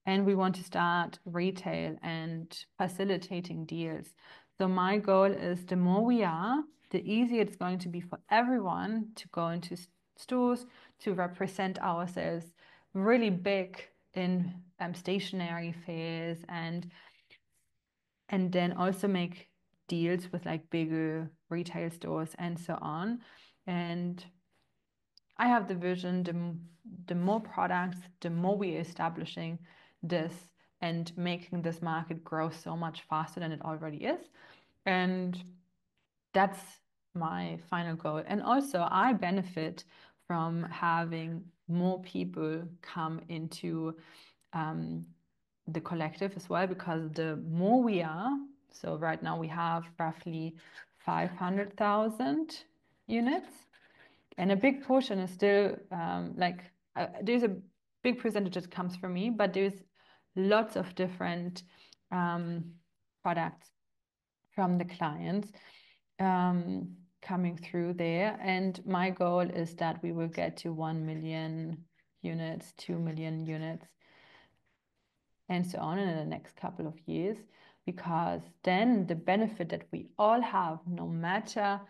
And we want to start retail and facilitating deals. So my goal is the more we are, the easier it's going to be for everyone to go into stores, to represent ourselves really big in stationery fairs and then also make deals with like bigger retail stores and so on. And I have the vision, the more products, the more we're establishing this and making this market grow so much faster than it already is. And that's my final goal. And also, I benefit from having more people come into the collective as well, because the more we are, so right now we have roughly 500,000 units. And a big portion is still there's a big percentage that comes from me, but there's lots of different products from the clients coming through there. And my goal is that we will get to 1 million units, 2 million units, and so on in the next couple of years, because then the benefit that we all have, no matter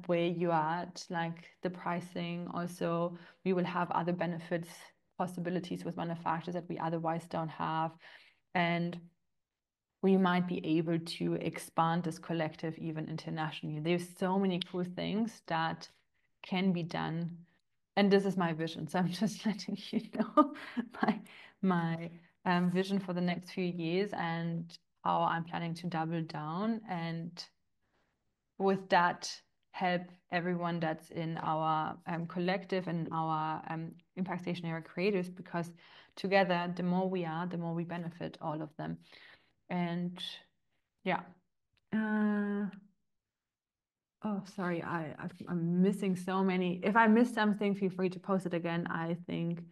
where you are at, like the pricing, also we will have other benefits, possibilities with manufacturers that we otherwise don't have. And we might be able to expand this collective even internationally. There's so many cool things that can be done. And this is my vision. So I'm just letting you know my vision for the next few years and how I'm planning to double down. And with that, help everyone that's in our collective and our Impact Stationery creators, because together, the more we are, the more we benefit all of them. And yeah. Oh, sorry, I'm missing so many. If I missed something, feel free to post it again, I think.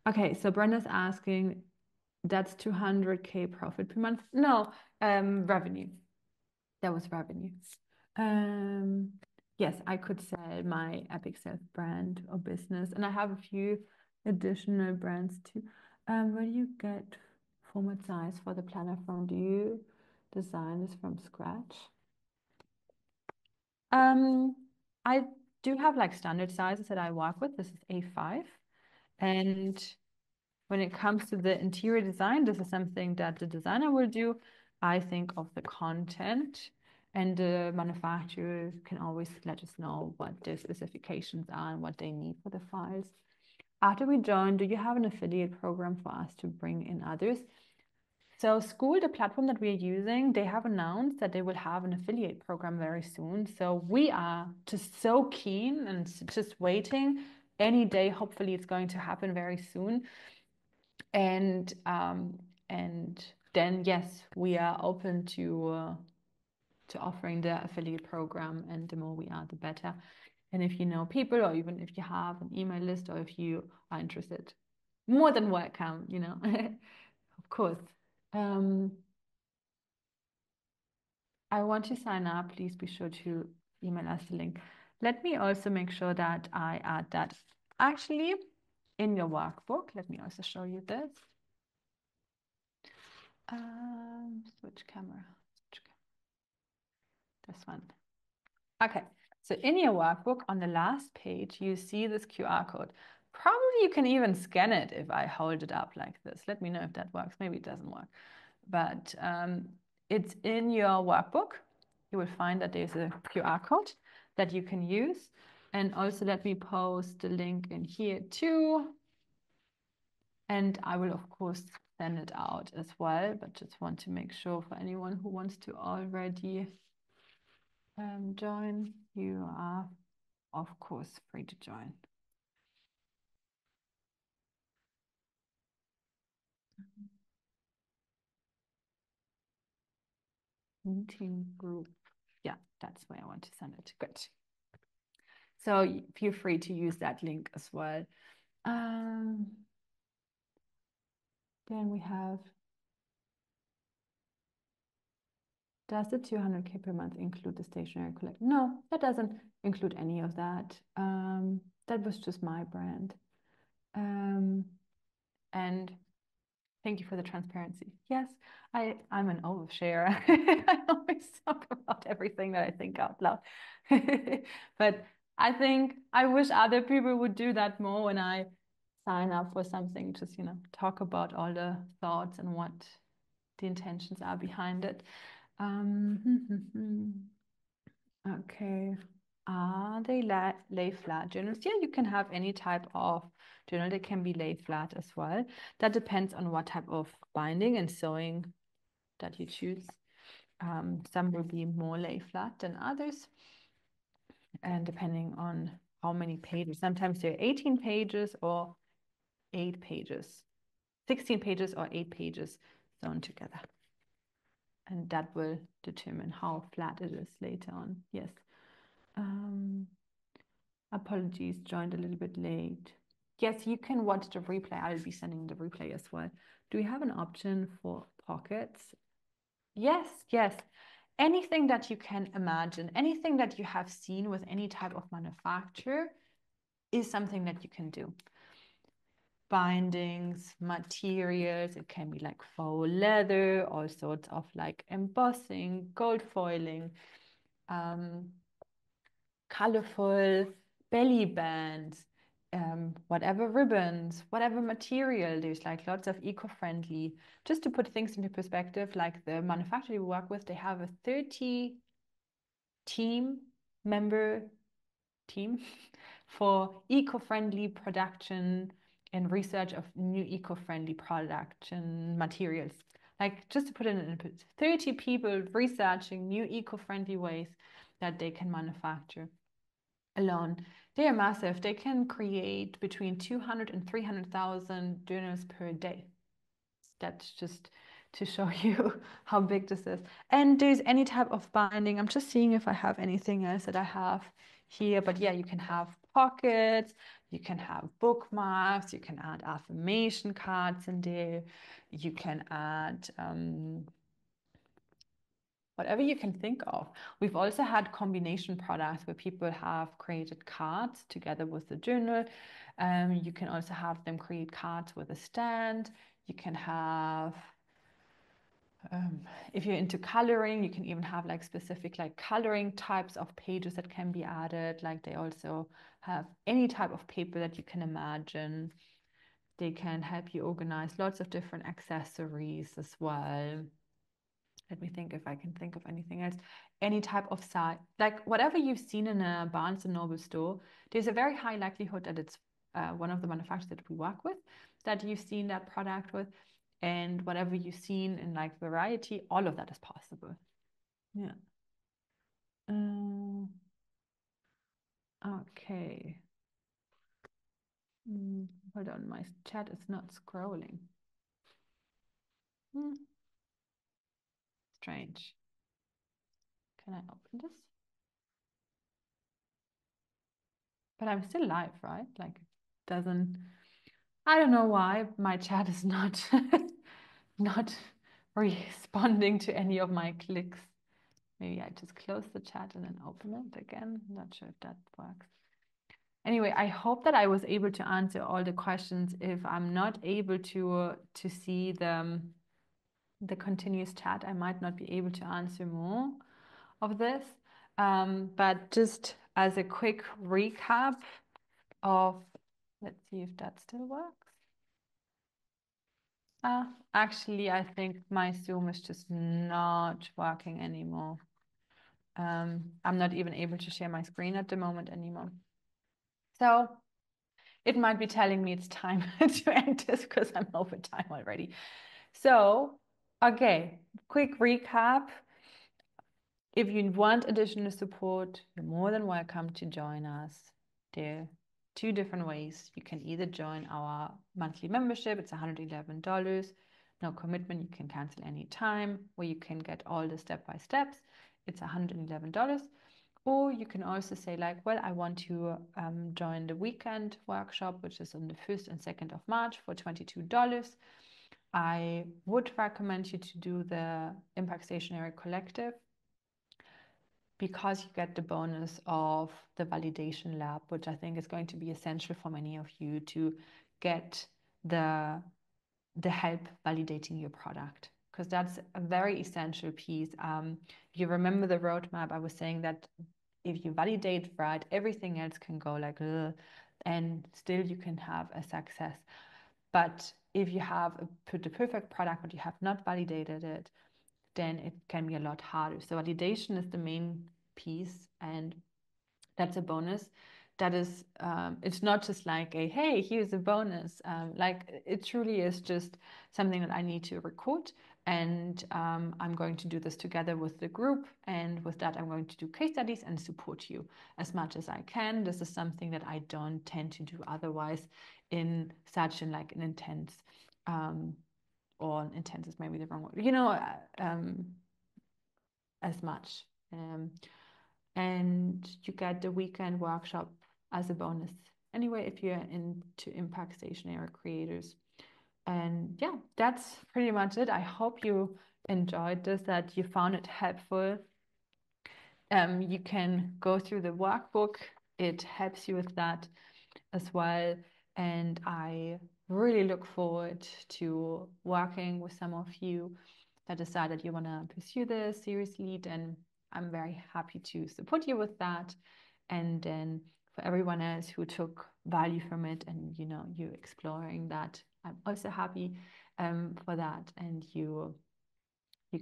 Okay, so Brenda's asking, that's 200K profit per month? No, revenue. That was revenue. Yes, I could sell my Epic Self brand or business, and I have a few additional brands too. Where do you get format size for the planner from? Do you design this from scratch? I do have like standard sizes that I work with. This is A5. And when it comes to the interior design, this is something that the designer will do. I think of the content, and the manufacturer can always let us know what their specifications are and what they need for the files. After we join, do you have an affiliate program for us to bring in others? So Skool, the platform that we're using, they have announced that they will have an affiliate program very soon. So we are just so keen and just waiting any day. Hopefully it's going to happen very soon. And then yes, we are open to offering the affiliate program, and the more we are, the better. And if you know people, or even if you have an email list, or if you are interested, more than welcome, you know, of course. I want to sign up. Please be sure to email us the link. Let me also make sure that I add that actually in your workbook. Let me also show you this. Switch camera. This one. Okay, so in your workbook on the last page, you see this QR code. Probably you can even scan it if I hold it up like this. Let me know if that works. Maybe it doesn't work. But it's in your workbook. You will find that there's a QR code that you can use. And also let me post the link in here too. And I will, of course, send it out as well, but just want to make sure for anyone who wants to already join, you are, of course, free to join. Meeting group. Yeah, that's where I want to send it. Good. So feel free to use that link as well. Then we have, does the 200K per month include the stationery collection? No, that doesn't include any of that. That was just my brand. And thank you for the transparency. Yes, I'm an oversharer. I always talk about everything that I think out loud. But I think I wish other people would do that more when I sign up for something, just, you know, talk about all the thoughts and what the intentions are behind it. Okay. Are they lay flat journals? Yeah, you can have any type of journal. They can be lay flat as well. That depends on what type of binding and sewing that you choose. Some will be more lay flat than others, and depending on how many pages. Sometimes they're 18 pages or 8 pages, 16 pages or 8 pages sewn together. And that will determine how flat it is later on. Yes. Apologies, joined a little bit late. Yes, you can watch the replay. I'll be sending the replay as well. Do we have an option for pockets? Yes, yes. Anything that you can imagine, anything that you have seen with any type of manufacturer is something that you can do. Bindings, materials, it can be like faux leather, all sorts of like embossing, gold foiling, colorful belly bands, whatever ribbons, whatever material. There's like lots of eco-friendly. Just to put things into perspective, like the manufacturer we work with, they have a 30 member team for eco-friendly production and research of new eco-friendly production materials. Like, just to put it in input, 30 people researching new eco-friendly ways that they can manufacture alone. They are massive. They can create between 200 and 300,000 journals per day. That's just to show you how big this is. And there's any type of binding. I'm just seeing if I have anything else that I have here. But yeah, you can have pockets, you can have bookmarks, you can add affirmation cards in there, you can add whatever you can think of. We've also had combination products where people have created cards together with the journal. You can also have them create cards with a stand. You can have, if you're into coloring, you can even have like specific like coloring types of pages that can be added. Like they also have any type of paper that you can imagine. They can help you organize lots of different accessories as well. Let me think if I can think of anything else. Any type of size, like whatever you've seen in a Barnes and Noble store, there's a very high likelihood that it's one of the manufacturers that we work with, that you've seen that product with, and whatever you've seen in like variety, all of that is possible. Yeah. Okay. Hold on, my chat is not scrolling. Strange. Can I open this? But I'm still live, right? Like, doesn't. I don't know why my chat is not not responding to any of my clicks. Maybe I just close the chat and then open it again. Not sure if that works. Anyway, I hope that I was able to answer all the questions. If I'm not able to see the continuous chat, I might not be able to answer more of this. But just as a quick recap of, let's see if that still works. Actually, I think my Zoom is just not working anymore. I'm not even able to share my screen at the moment anymore. So it might be telling me it's time to end this because I'm over time already. So, okay, quick recap. If you want additional support, you're more than welcome to join us. There are two different ways. You can either join our monthly membership, it's $111, no commitment, you can cancel any time, or you can get all the step-by-steps, it's $111. Or you can also say like, well, I want to join the weekend workshop, which is on the 1st and 2nd of March for $22. I would recommend you to do the Impact Stationery Collective because you get the bonus of the validation lab, which I think is going to be essential for many of you to get the help validating your product, because that's a very essential piece. If you remember the roadmap, I was saying that if you validate right, everything else can go like, and still you can have a success. But if you have put the perfect product but you have not validated it, then it can be a lot harder. So validation is the main piece, and that's a bonus. That is, it's not just like a, hey, here's a bonus. Like it truly is just something that I need to record, and I'm going to do this together with the group. And with that, I'm going to do case studies and support you as much as I can. This is something that I don't tend to do otherwise in such an intense, or intense is maybe the wrong word, as much. And you get the weekend workshop as a bonus anyway if you're into Impact Stationery Creators. And yeah, that's pretty much it. I hope you enjoyed this, that you found it helpful. You can go through the workbook, it helps you with that as well. And I really look forward to working with some of you that decide that you want to pursue this seriously. Then I'm very happy to support you with that. And then for everyone else who took value from it and you exploring that, I'm also happy for that. And you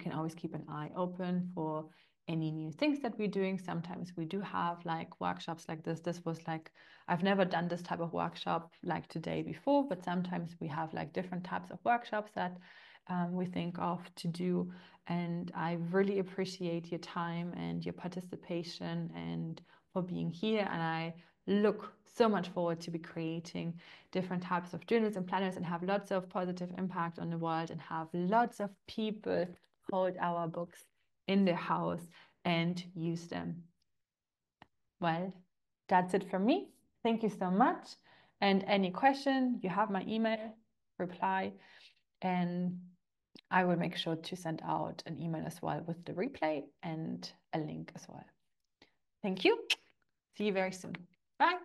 can always keep an eye open for any new things that we're doing. Sometimes we do have like workshops like this. This was like, I've never done this type of workshop like today before, but sometimes we have like different types of workshops that we think of to do. And I really appreciate your time and your participation and for being here. And I look so much forward to be creating different types of journals and planners and have lots of positive impact on the world and have lots of people hold our books in their house and use them. Well, that's it from me. Thank you so much. And any question, you have my email, reply, and I will make sure to send out an email as well with the replay and a link as well. Thank you. See you very soon. Bye.